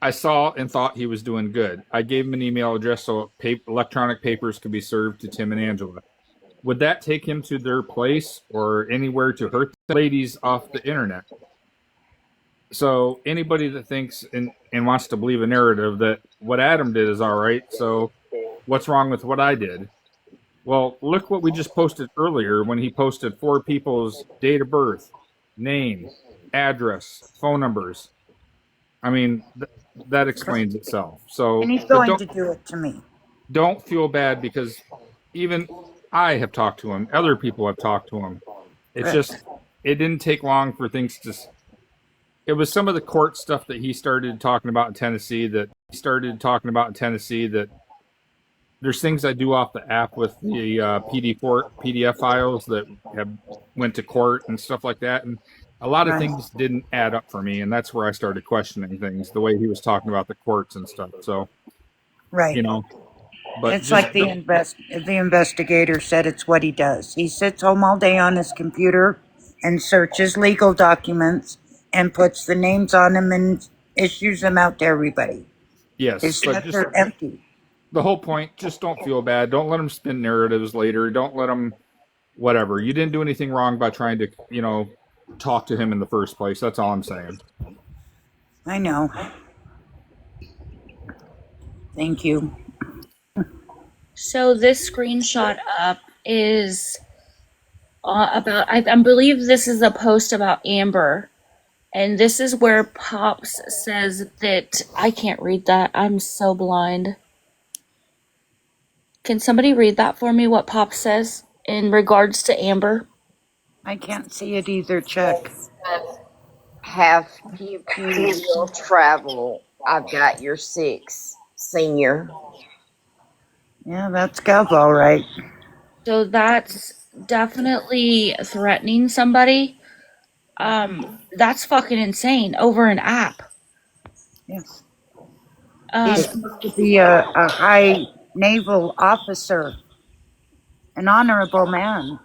I saw and thought he was doing good. I gave him an email address so electronic papers could be served to Tim and Angela. Would that take him to their place or anywhere to hurt the ladies off the internet? So anybody that thinks and wants to believe a narrative that what Adam did is all right, so what's wrong with what I did? Well, look what we just posted earlier when he posted 4 people's date of birth, name, address, phone numbers. I mean, that explains itself. So, and he's going to do it to me. Don't feel bad, because even I have talked to him. Other people have talked to him. It's just, it didn't take long for things to... It was some of the court stuff that he started talking about in Tennessee that there's things I do off the app with the PDF files that have went to court and stuff like that. And a lot of things didn't add up for me. And that's where I started questioning things, the way he was talking about the courts and stuff. So, you know, but it's like the investigator said, it's what he does. He sits home all day on his computer and searches legal documents and puts the names on them and issues them out to everybody. Yes. His sets are empty. The whole point, just don't feel bad. Don't let them spin narratives later. Don't let them, whatever. You didn't do anything wrong by trying to, you know, talk to him in the first place. That's all I'm saying. I know. Thank you. So this screenshot up is about, I believe this is a post about Amber. And this is where Pops says that, I can't read that. I'm so blind. Can somebody read that for me, what Pops says in regards to Amber? I can't see it either, Chuck. Have you will travel? I've got your 6 senior. Yeah, that's Gov, all right. So that's definitely threatening somebody. That's fucking insane over an app. Yes. He's supposed to be a high naval officer, an honorable man.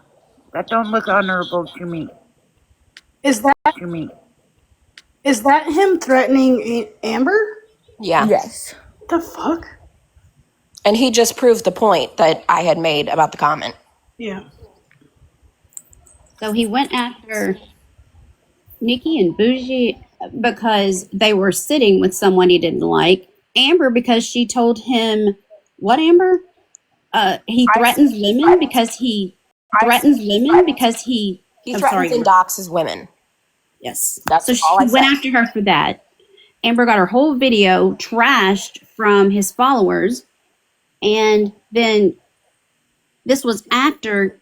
That don't look honorable to me. Is that him threatening Amber? Yeah. Yes. The fuck? And he just proved the point that I had made about the comment. Yeah. So he went after Nikki and Bougie because they were sitting with someone he didn't like. Amber because she told him, what, Amber? He threatens women because he threatens women because he threatens and doxes women. Yes. That's so she all I went said. after her for that. Amber got her whole video trashed from his followers. And then this was after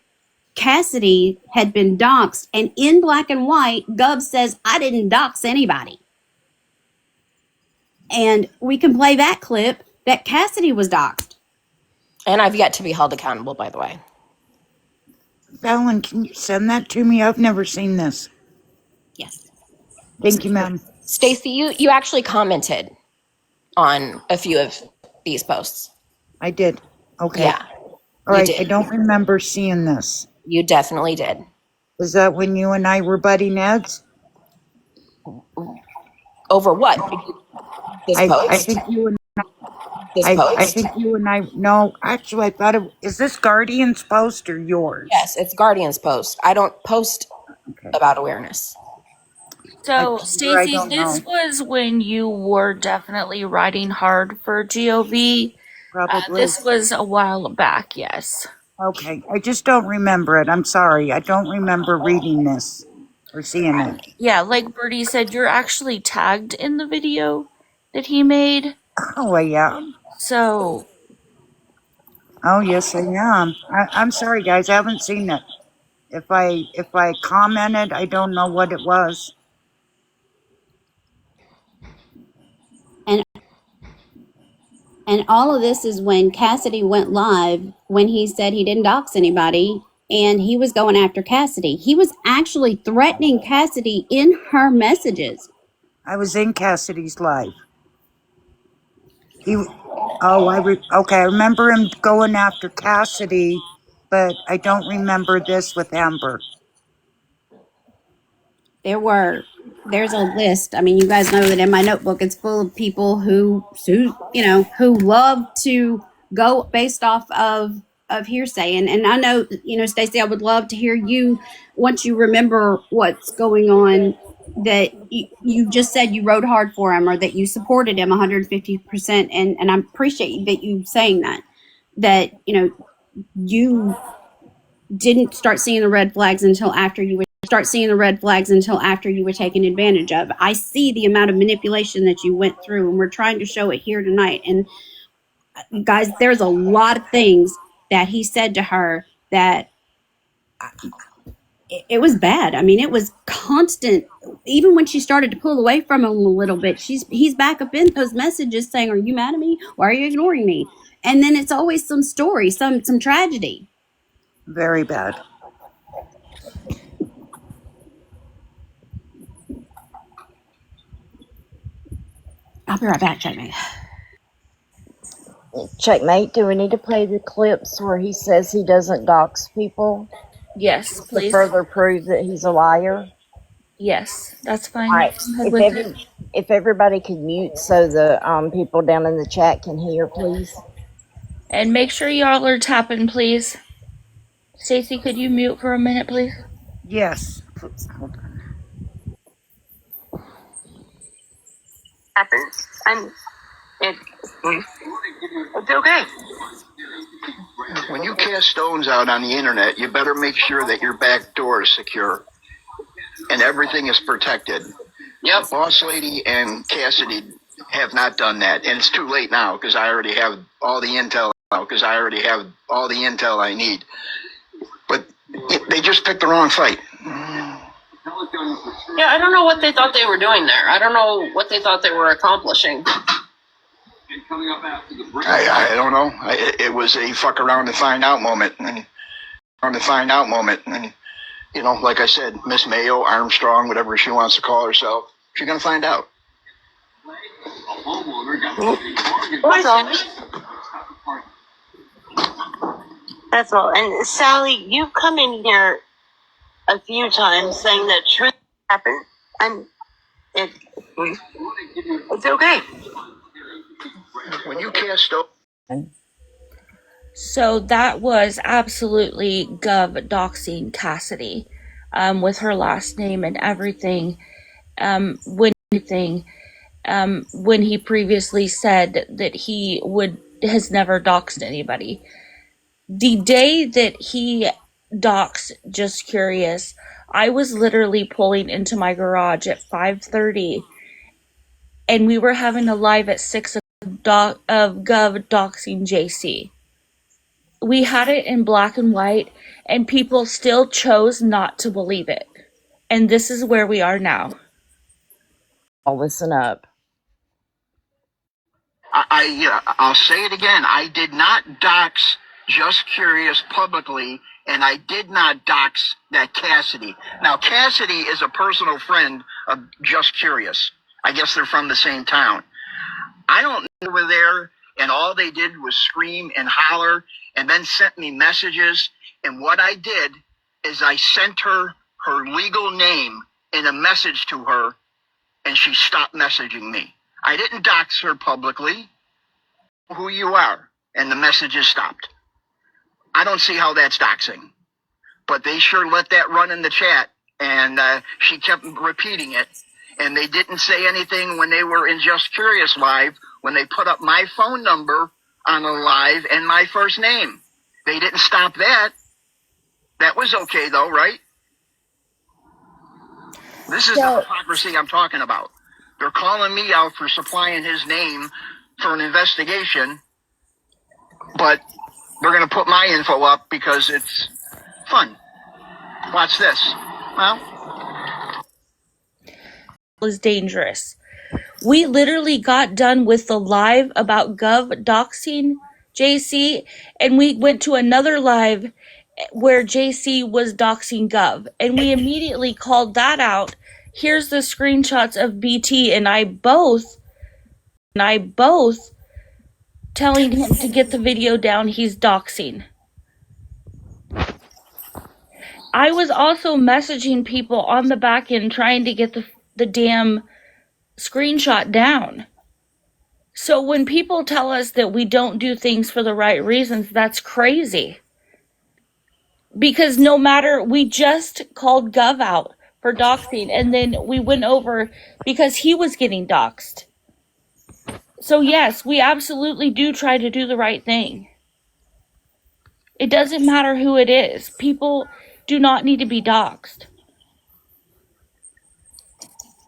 Cassidy had been doxxed. And in black and white, Gov says, I didn't dox anybody. And we can play that clip that Cassidy was doxxed. And I've yet to be held accountable, by the way. Fallon, can you send that to me? I've never seen this. Yes. Thank you, ma'am. Stacy, you actually commented on a few of these posts. I did. Okay. Yeah, All right. did. I don't remember seeing this. You definitely did. Was that when you and I were butting heads? Over what? This post? I think you and This I post? think you and I. No, actually, I thought it. Is this Guardian's post or yours? Yes, it's Guardian's post. I don't post about awareness. So, I Stacy, don't this know. was when you were definitely riding hard for GOV. Probably. This was a while back, yes. Okay. I just don't remember it. I'm sorry. I don't remember reading this or seeing it. Yeah, like Birdie said, you're actually tagged in the video that he made. Oh, I am. So, Oh, yes, I am. I'm sorry, guys. I haven't seen it. If I commented, I don't know what it was. And all of this is when Cassidy went live, when he said he didn't dox anybody, and he was going after Cassidy. He was actually threatening Cassidy in her messages. I was in Cassidy's live. Okay. I remember him going after Cassidy, but I don't remember this with Amber. There's a list. I mean, you guys know that in my notebook, it's full of people who love to go based off of hearsay. And I know, Stacey, I would love to hear you, once you remember what's going on, that you just said you rode hard for him or that you supported him 150%. And I appreciate that you saying that, you didn't start seeing the red flags until after you were taken advantage of. I see the amount of manipulation that you went through, and we're trying to show it here tonight. And guys, there's a lot of things that he said to her that it was bad. I mean, it was constant. Even when she started to pull away from him a little bit, he's back up in those messages saying, "Are you mad at me? Why are you ignoring me?" And then it's always some story, some tragedy. Very bad. I'll be right back, Checkmate. Checkmate, do we need to play the clips where he says he doesn't dox people yes, to please. further prove that he's a liar? Yes, that's fine. All right. If everybody could mute so the people down in the chat can hear, please. And make sure y'all are tapping, please. Stacy, could you mute for a minute, please? Yes. Hold on. Happens, and it's okay. When you cast stones out on the internet, you better make sure that your back door is secure and everything is protected. Yep. Boss Lady and Cassidy have not done that, and it's too late now because I already have all the intel. I need. But they just picked the wrong fight. Yeah, I don't know what they thought they were doing there. I don't know what they thought they were accomplishing. I don't know. It was a fuck around to find out moment, and like I said, Miss Mayo, Armstrong, whatever she wants to call herself, she's gonna find out. That's all. That's all. And Sally, you've come in here a few times saying that truth happened, and it's okay. When you cast stones. So that was absolutely Gov doxing Cassidy, with her last name and everything. When he previously said that he has never doxed anybody. The day that he doxed Just Curious, I was literally pulling into my garage at 5:30, and we were having a live at 6 of Gov doxing JC. We had it in black and white, and people still chose not to believe it. And this is where we are now. I'll listen up. I'll say it again. I did not dox Just Curious publicly, and I did not dox that Cassidy. Now, Cassidy is a personal friend of Just Curious. I guess they're from the same town. I don't know they were there, and all they did was scream and holler, and then sent me messages. And what I did is I sent her legal name in a message to her, and she stopped messaging me. I didn't dox her publicly. Who you are, and the messages stopped. I don't see how that's doxing, but they sure let that run in the chat, and she kept repeating it. And they didn't say anything when they were in Just Curious Live, when they put up my phone number on a live and my first name. They didn't stop that. That was okay though, right? This is the hypocrisy I'm talking about. They're calling me out for supplying his name for an investigation, but they're going to put my info up because it's fun. Watch this. Well, was dangerous. We literally got done with the live about Gov doxing JC, and we went to another live where JC was doxing Gov, and we immediately called that out. Here's the screenshots of BT and I both telling him to get the video down. He's doxing. I was also messaging people on the back end trying to get the damn screenshot down. So when people tell us that we don't do things for the right reasons, that's crazy. Because no matter, we just called Gov out for doxing, and then we went over because he was getting doxed. So yes, we absolutely do try to do the right thing. It doesn't matter who it is. People do not need to be doxed.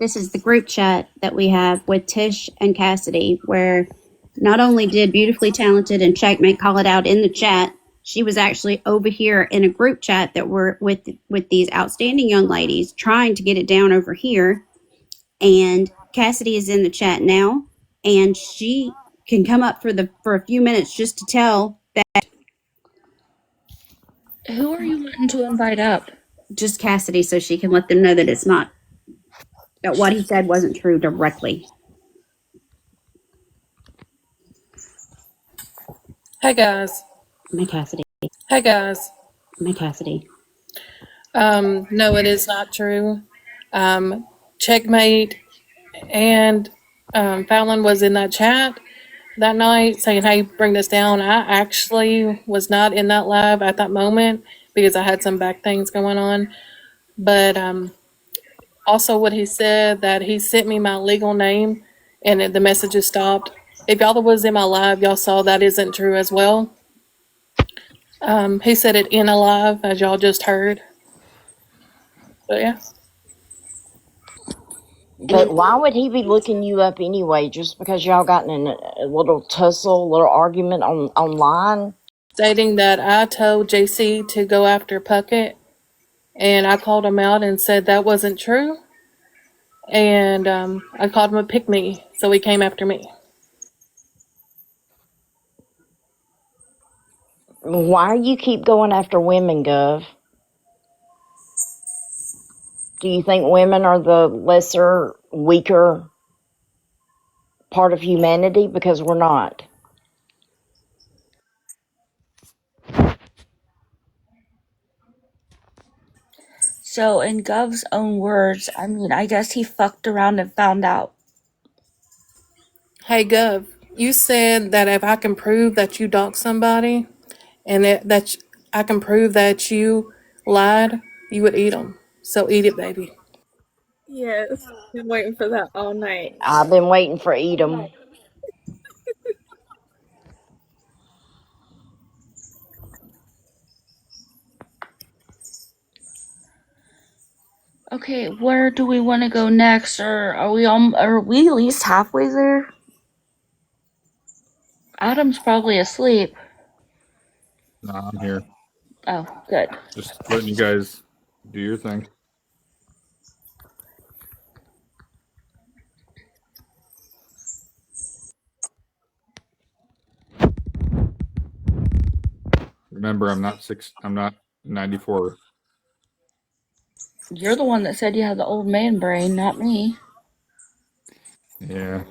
This is the group chat that we have with Tish and Cassidy, where not only did Beautifully Talented and Checkmate call it out in the chat, she was actually over here in a group chat that were with these outstanding young ladies trying to get it down over here. And Cassidy is in the chat now, and she can come up for a few minutes just to tell that. Who are you wanting to invite up? Just Cassidy, so she can let them know that it's not, that what he said wasn't true directly. Hey guys. My Cassidy. Hey guys. My Cassidy. No, it is not true. Checkmate and Fallon was in that chat that night saying, hey, bring this down. I actually was not in that live at that moment because I had some back things going on. But also what he said, that he sent me my legal name and the messages stopped. If y'all was in my live, y'all saw that isn't true as well. He said it in a live, as y'all just heard. But yeah. But why would he be looking you up anyway? Just because y'all gotten in a little tussle, little argument online? Stating that I told JC to go after Puckett, and I called him out and said that wasn't true. And I called him a pick-me, so he came after me. Why you keep going after women, Gov? Do you think women are the lesser, weaker part of humanity? Because we're not. So in Gov's own words, I mean, I guess he fucked around and found out. Hey Gov, you said that if I can prove that you doxed somebody and that I can prove that you lied, you would eat them. So eat it, baby. Yes, been waiting for that all night. I've been waiting for Edom. Okay, where do we want to go next? Or are we at least halfway there? Adam's probably asleep. No, I'm here. Oh, good. Just letting you guys do your thing. Remember, I'm not 94. You're the one that said you had the old man brain, not me. Yeah.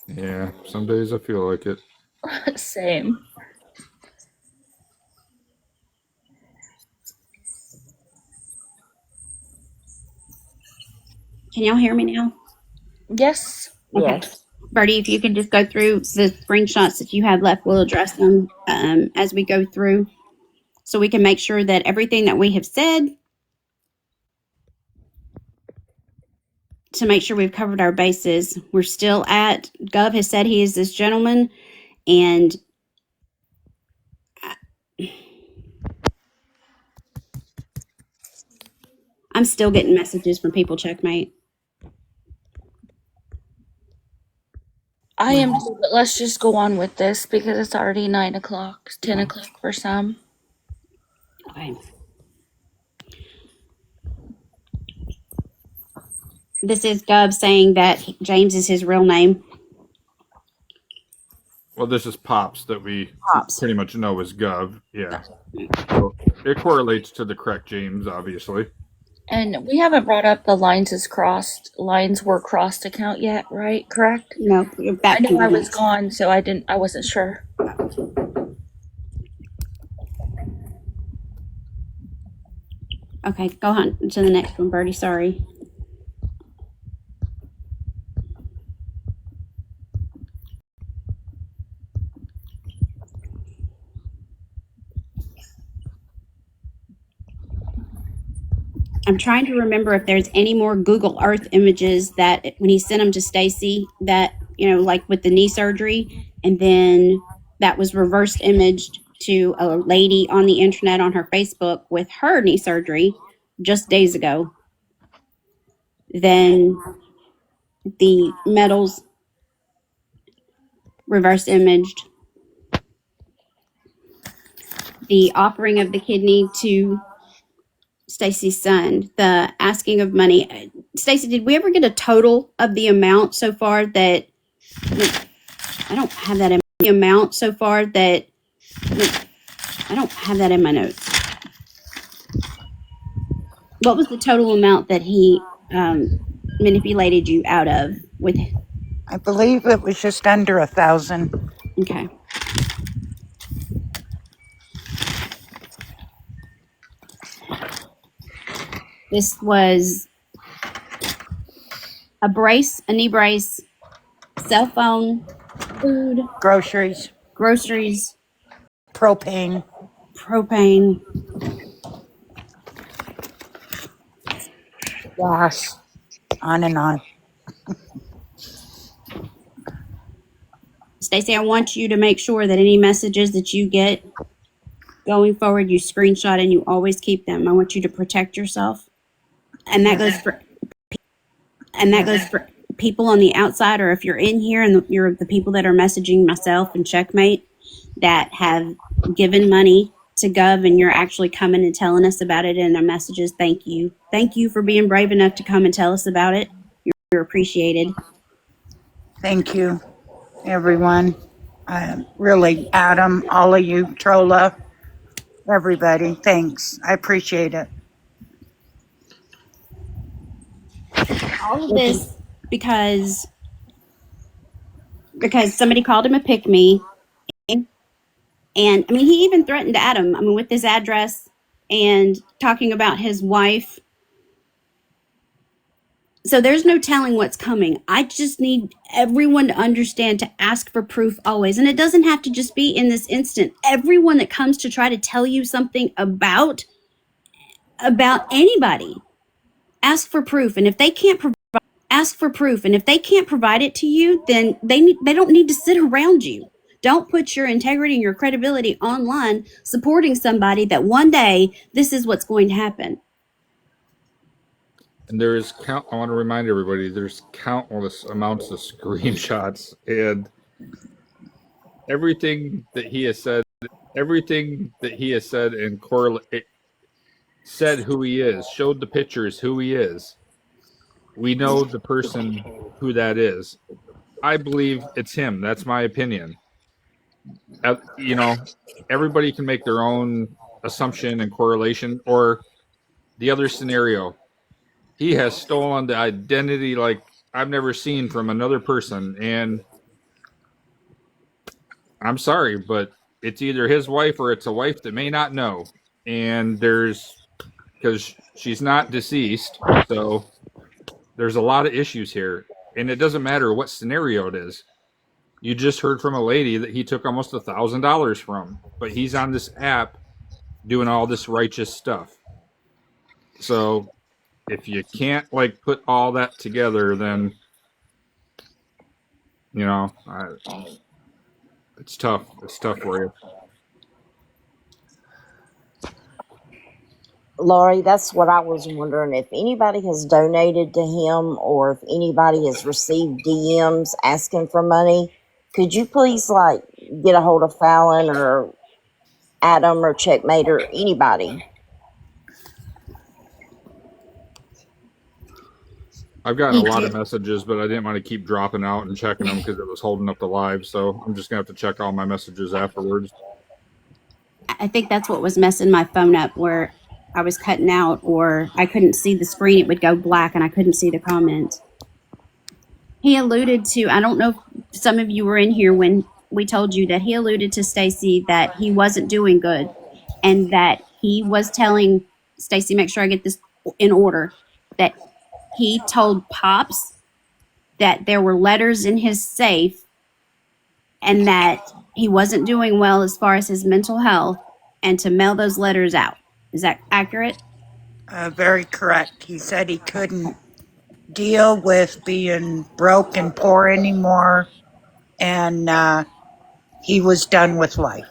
Yeah. Some days I feel like it. Same. Can y'all hear me now? Yes. Okay. Yes. Bertie, if you can just go through the screenshots that you have left, we'll address them as we go through so we can make sure that everything that we have said, to make sure we've covered our bases. We're still at, Gov has said he is this gentleman, and I'm still getting messages from people, checkmate. I am too, but let's just go on with this because it's already 9 o'clock, 10 o'clock for some. Okay. This is Gov saying that James is his real name. Well, this is Pops that we Pops. pretty much know as Gov. Yeah. So it correlates to the correct James, obviously. And we haven't brought up the lines were crossed account yet, right? Correct? No, you're back. I know I was gone, so I wasn't sure. Okay, go on to the next one, Bertie. Sorry. I'm trying to remember if there's any more Google Earth images that when he sent them to Stacy, that, you know, like with the knee surgery, and then that was reversed imaged to a lady on the internet on her Facebook with her knee surgery just days ago. Then the metals reverse imaged. The offering of the kidney to Stacy's son, the asking of money. Stacy, did we ever get a total of the amount so far that I don't have that in the amount so far that I don't have that in my notes. What was the total amount that he manipulated you out of with? I believe it was just under 1,000. Okay. This was a brace, a knee brace, cell phone, food, Groceries, groceries, propane. Gas, on and on. Stacey, I want you to make sure that any messages that you get going forward, you screenshot and you always keep them. I want you to protect yourself. And that goes for people on the outside, or if you're in here and you're the people that are messaging myself and Checkmate that have given money to Gov and you're actually coming and telling us about it in the messages. Thank you. Thank you for being brave enough to come and tell us about it. You're appreciated. Thank you, everyone. Really, Adam, all of you, Trolla, everybody, thanks. I appreciate it. All of this because somebody called him a pick-me. And I mean, he even threatened Adam, I mean, with his address and talking about his wife. So there's no telling what's coming. I just need everyone to understand to ask for proof always. And it doesn't have to just be in this instant. Everyone that comes to try to tell you something about anybody, ask for proof. And if they can't provide, ask for proof. And if they can't provide it to you, then they don't need to sit around you. Don't put your integrity and your credibility online supporting somebody that one day this is what's going to happen. And I want to remind everybody, there's countless amounts of screenshots and everything that he has said and said who he is, showed the pictures who he is. We know the person who that is. I believe it's him. That's my opinion. You know, everybody can make their own assumption and correlation. Or the other scenario, he has stolen the identity like I've never seen from another person, and I'm sorry, but it's either his wife or it's a wife that may not know. And because she's not deceased, so there's a lot of issues here. And it doesn't matter what scenario it is. You just heard from a lady that he took almost $1,000 from, but he's on this app doing all this righteous stuff. So if you can't like put all that together, then you know, it's tough. It's tough for you. Laurie, that's what I was wondering. If anybody has donated to him or if anybody has received DMs asking for money, could you please like get a hold of Fallon or Adam or Checkmate or anybody? I've gotten a lot of messages, but I didn't want to keep dropping out and checking them because it was holding up the live. So I'm just going to have to check all my messages afterwards. I think that's what was messing my phone up, where I was cutting out or I couldn't see the screen. It would go black and I couldn't see the comments. He alluded to, I don't know if some of you were in here when we told you that he alluded to Stacy that he wasn't doing good and that he was telling Stacy, make sure I get this in order, that he told Pops that there were letters in his safe and that he wasn't doing well as far as his mental health and to mail those letters out. Is that accurate? Very correct. He said he couldn't deal with being broke and poor anymore, and he was done with life.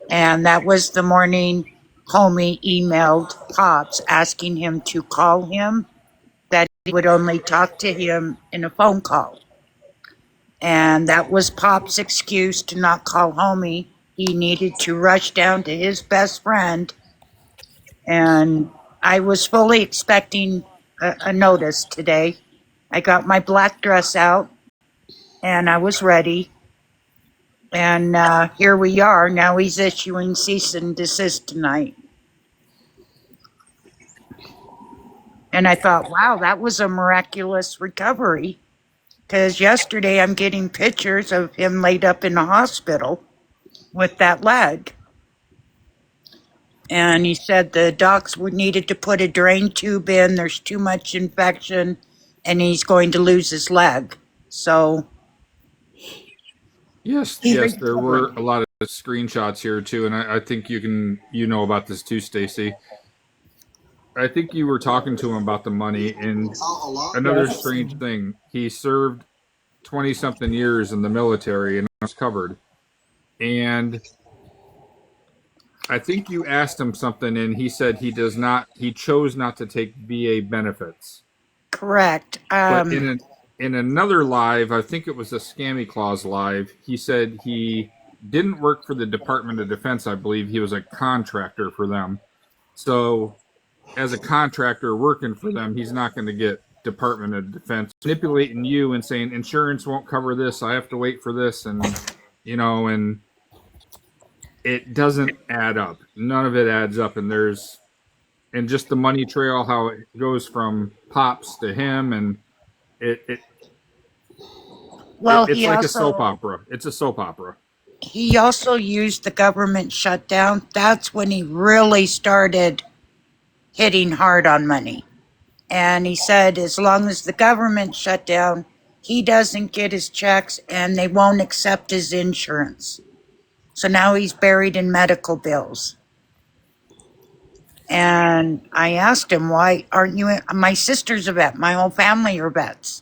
And that was the morning Homie emailed Pops asking him to call him, that he would only talk to him in a phone call. And that was Pop's excuse to not call Homie. He needed to rush down to his best friend. And I was fully expecting a notice today. I got my black dress out and I was ready. And here we are. Now he's issuing cease and desist tonight. And I thought, wow, that was a miraculous recovery. Because yesterday I'm getting pictures of him laid up in the hospital with that leg. And he said the docs needed to put a drain tube in. There's too much infection and he's going to lose his leg. So yes, there were a lot of screenshots here too, and I think you know about this too, Stacy. I think you were talking to him about the money, and another strange thing, he served 20-something years in the military and was covered. And I think you asked him something, and he said he chose not to take VA benefits. Correct. But in another live, I think it was a Scammy Claus live, he said he didn't work for the Department of Defense. I believe he was a contractor for them. So as a contractor working for them, he's not going to get Department of Defense manipulating you and saying insurance won't cover this. I have to wait for this. And, and it doesn't add up. None of it adds up. And just the money trail, how it goes from Pops to him. And it's like a soap opera. It's a soap opera. He also used the government shutdown. That's when he really started hitting hard on money. And he said as long as the government shut down, he doesn't get his checks and they won't accept his insurance. So now he's buried in medical bills. And I asked him, why aren't you? My sister's a vet. My whole family are vets.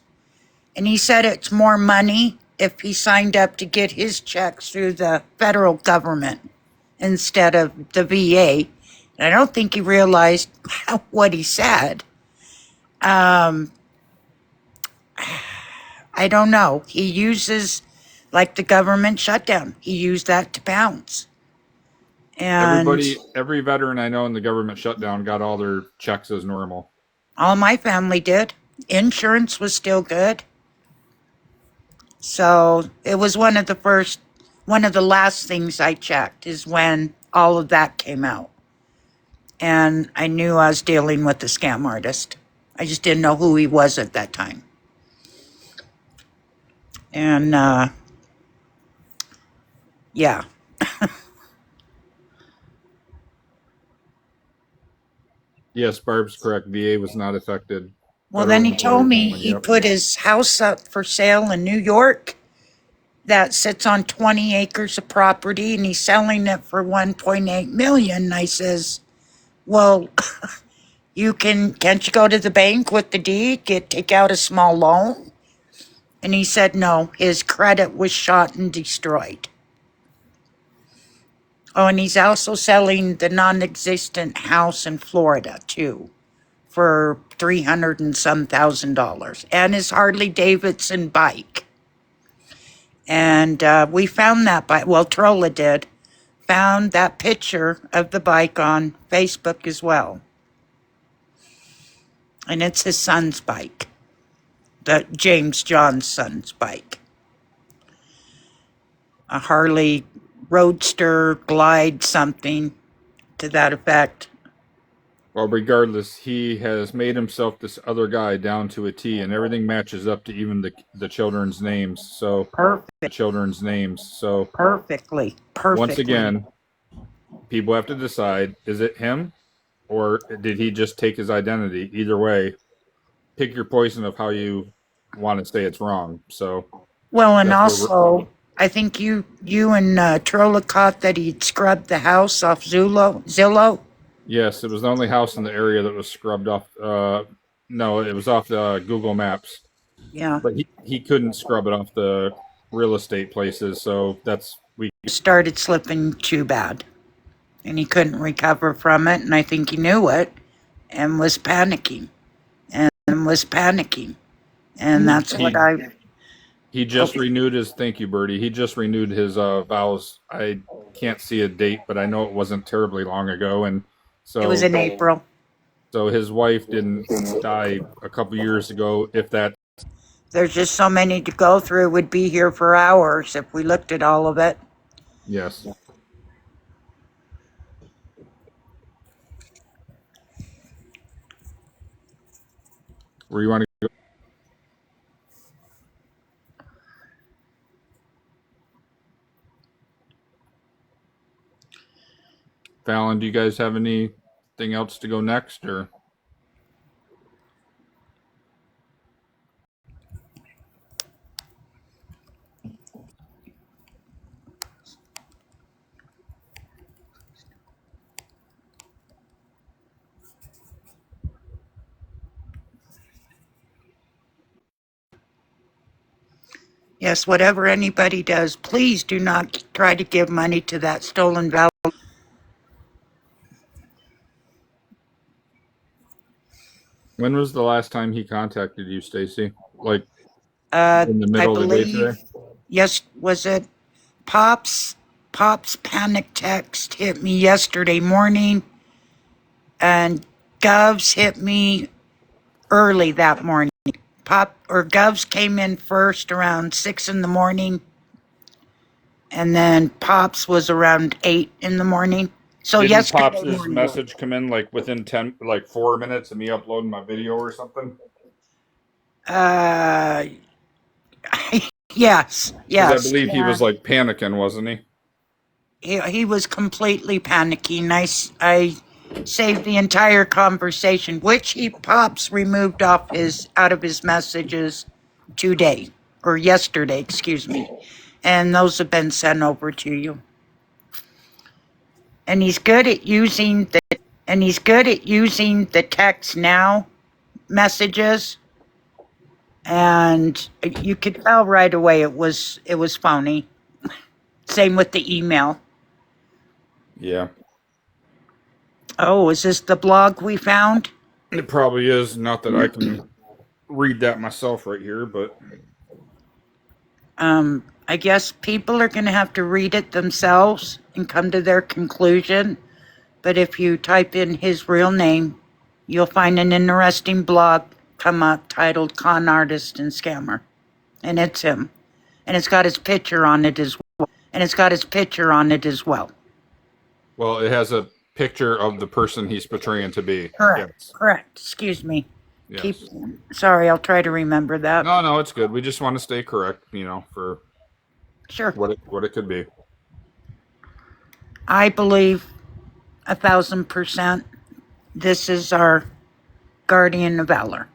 And he said it's more money if he signed up to get his checks through the federal government instead of the VA. And I don't think he realized what he said. I don't know. He uses, like the government shutdown, he used that to pounce. And every veteran I know in the government shutdown got all their checks as normal. All my family did. Insurance was still good. So it was one of one of the last things I checked is when all of that came out. And I knew I was dealing with a scam artist. I just didn't know who he was at that time. And yeah. Yes, Barb's correct. VA was not affected. Well, then he told me he put his house up for sale in New York that sits on 20 acres of property, and he's selling it for 1.8 million. And I says, well, can't you go to the bank with the deed, take out a small loan? And he said no, his credit was shot and destroyed. Oh, and he's also selling the non-existent house in Florida too, for $300 and some thousand, and his Harley Davidson bike. And we found that bike. Well, Trolla did. Found that picture of the bike on Facebook as well. And it's his son's bike. James John's son's bike. A Harley Roadster, Glide, something to that effect. Well, regardless, he has made himself this other guy down to a T, and everything matches up to even the children's names. So perfect. The children's names. So perfectly. Once again, people have to decide: is it him, or did he just take his identity? Either way, pick your poison of how you want to say it's wrong. So well, and also, I think you and Trolla caught that he'd scrubbed the house off Zillow. Yes, it was the only house in the area that was scrubbed off. No, it was off the Google Maps. Yeah. But he couldn't scrub it off the real estate places, so we started slipping too bad. And he couldn't recover from it, and I think he knew it and was panicking. And that's what He just renewed his, thank you, Bertie. He just renewed his vows. I can't see a date, but I know it wasn't terribly long ago. And so it was in April. So his wife didn't die a couple years ago, if that. There's just so many to go through. It would be here for hours if we looked at all of it. Yes. Where you want to go? Fallon, do you guys have anything else to go next, or? Yes, whatever anybody does, please do not try to give money to that stolen valor. When was the last time he contacted you, Stacy? Like in the middle of the day today? Yes, was it Pop's panic text hit me yesterday morning, and Gov's hit me early that morning. Gov's came in first around 6 in the morning, and then Pop's was around 8 in the morning. So Didn't Pop's message come in like within 4 minutes of me uploading my video or something? Yes. I believe he was like panicking, wasn't he? He was completely panicking. I saved the entire conversation, which Pops removed out of his messages yesterday, excuse me. And those have been sent over to you. And he's good at using the text now messages. And you could tell right away it was phony. Same with the email. Yeah. Oh, is this the blog we found? It probably is. Not that I can read that myself right here, but I guess people are going to have to read it themselves and come to their conclusion. But if you type in his real name, you'll find an interesting blog come up titled Con Artist and Scammer. And it's him. And it's got his picture on it as well. and it's got his picture on it as well. Well, it has a picture of the person he's portraying to be. Correct. Yes. Correct. Excuse me. Yes. Sorry, I'll try to remember that. No, it's good. We just want to stay correct, for Sure. what it could be. I believe 1,000% this is our guardian of valor,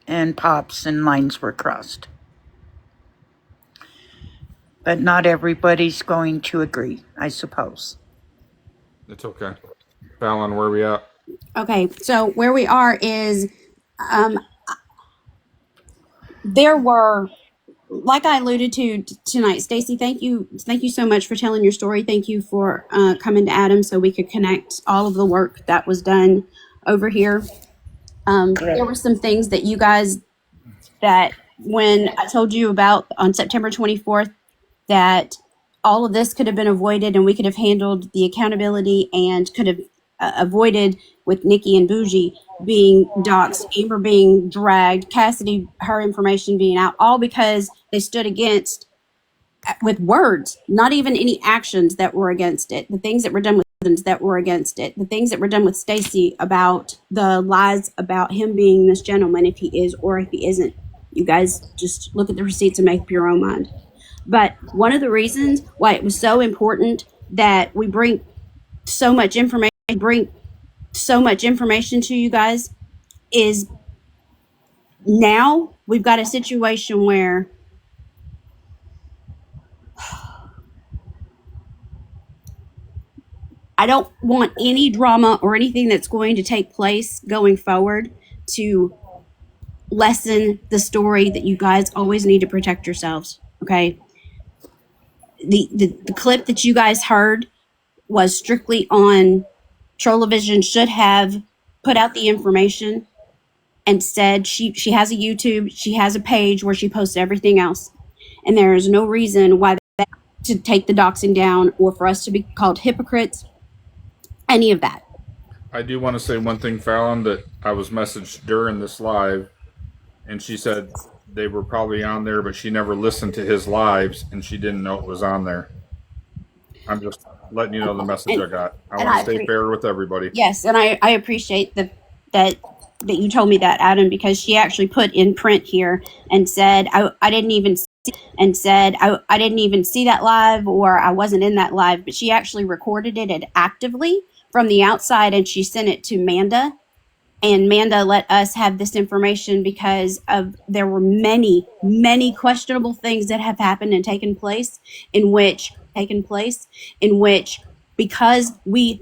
and Pops and lines were crossed. But not everybody's going to agree, I suppose. It's okay. Fallon, where are we at? Okay, so where we are is there were, like I alluded to tonight, Stacy, thank you so much for telling your story. Thank you for coming to Adam so we could connect all of the work that was done over here. There were some things that you guys, that when I told you about on September 24th, that all of this could have been avoided and we could have handled the accountability and could have avoided with Nikki and Bougie being doxxed, Amber being dragged, Cassidy, her information being out, all because they stood against with words, not even any actions that were against it. The things that were done with that were against it. The things that were done with Stacy about the lies about him being this gentleman, if he is or if he isn't. You guys just look at the receipts and make up your own mind. But one of the reasons why it was so important that we bring so much information to you guys is now we've got a situation where I don't want any drama or anything that's going to take place going forward to lessen the story that you guys always need to protect yourselves. Okay. The clip that you guys heard was strictly on Trollovision should have put out the information and said she has a YouTube, she has a page where she posts everything else. And there is no reason why that to take the doxing down or for us to be called hypocrites, any of that. I do want to say one thing, Fallon, that I was messaged during this live, and she said they were probably on there, but she never listened to his lives, and she didn't know it was on there. I'm just letting you know the message I got. I want to stay fair with everybody. Yes, and I appreciate that you told me that, Adam, because she actually put in print here and said I didn't even see, I didn't even see that live, or I wasn't in that live, but she actually recorded it actively from the outside, and she sent it to Manda, and Manda let us have this information because there were many questionable things that have happened and taken place in which because we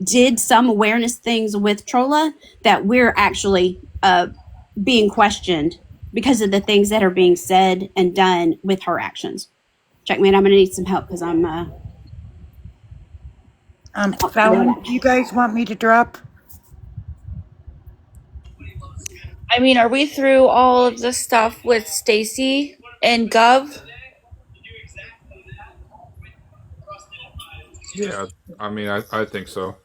did some awareness things with Trolla, that we're actually being questioned because of the things that are being said and done with her actions. Checkmate, I'm going to need some help because I'm Fallon, do you guys want me to drop? I mean, are we through all of the stuff with Stacy and Gov? Yeah, I mean, I think so.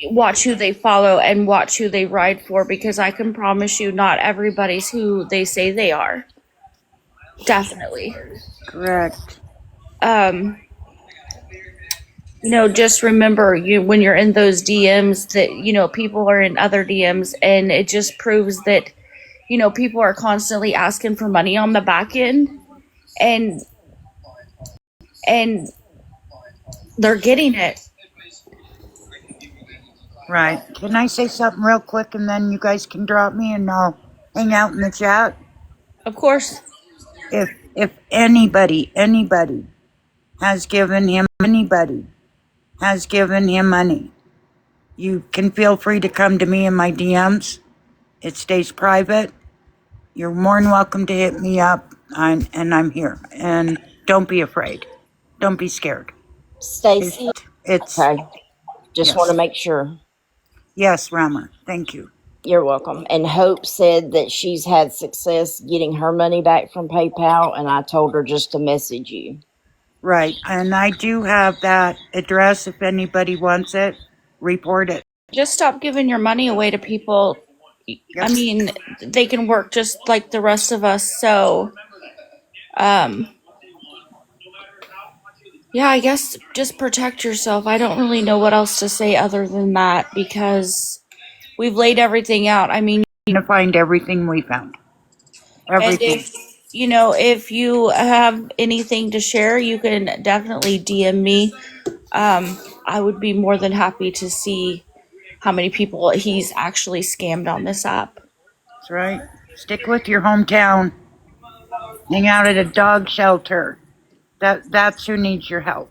Watch who they follow and watch who they ride for, because I can promise you not everybody's who they say they are. Definitely. Correct. Just remember when you're in those DMs that, people are in other DMs, and it just proves that, people are constantly asking for money on the back end, and they're getting it. Right. Can I say something real quick and then you guys can drop me and I'll hang out in the chat? Of course. If anybody has given him money, you can feel free to come to me in my DMs. It stays private. You're more than welcome to hit me up, and I'm here. And don't be afraid. Don't be scared. Stacy, It's okay. Just yes. want to make sure. Yes, Rama. Thank you. You're welcome. And Hope said that she's had success getting her money back from PayPal, and I told her just to message you. Right. And I do have that address. If anybody wants it, report it. Just stop giving your money away to people. I mean, they can work just like the rest of us. So, Um, yeah, I guess just protect yourself. I don't really know what else to say other than that because we've laid everything out. I mean, To find everything we found. and Everything. if you have anything to share, you can definitely DM me. I would be more than happy to see how many people he's actually scammed on this app. That's right. Stick with your hometown. Hang out at a dog shelter. That's who needs your help.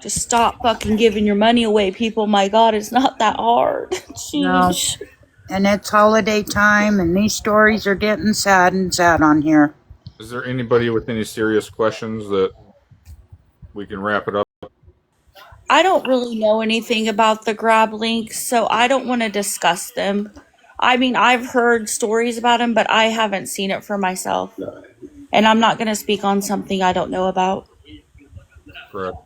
Just stop fucking giving your money away, people. My God, it's not that hard. No. Jeez. And it's holiday time, and these stories are getting sad and sad on here. Is there anybody with any serious questions that we can wrap it up? I don't really know anything about the grab links, so I don't want to discuss them. I mean, I've heard stories about them, but I haven't seen it for myself. And I'm not going to speak on something I don't know about. Correct.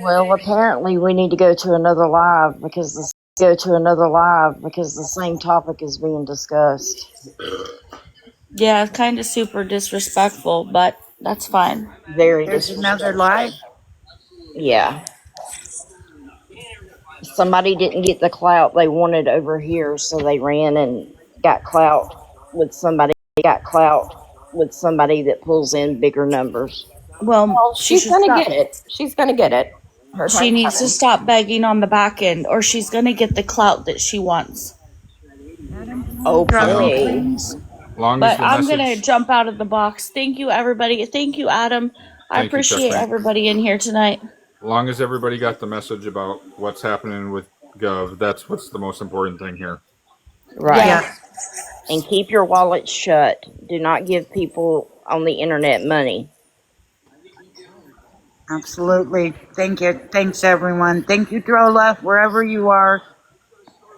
Well, apparently we need to go to another live because the same topic is being discussed. Yeah, it's kind of super disrespectful, but that's fine. Very There's disrespectful. another live. Yeah. Somebody didn't get the clout they wanted over here, so they ran and got clout with somebody that pulls in bigger numbers. Well, She's gonna get it. She's gonna get it. Her She time's needs to coming. stop begging on the back end, or she's going to get the clout that she wants. Okay. Long But as the I'm going to message. jump out of the box. Thank you, everybody. Thank you, Adam. I Thank you, appreciate Stephanie. everybody in here tonight. Long as everybody got the message about what's happening with Gov, that's what's the most important thing here. Right. Yeah. And keep your wallet shut. Do not give people on the internet money. Absolutely. Thank you. Thanks, everyone. Thank you, Drola, wherever you are.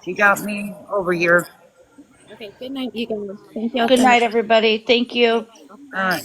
She got me over here. Okay, good night, you guys. Thank you. Good night, everybody. Thank you. All right.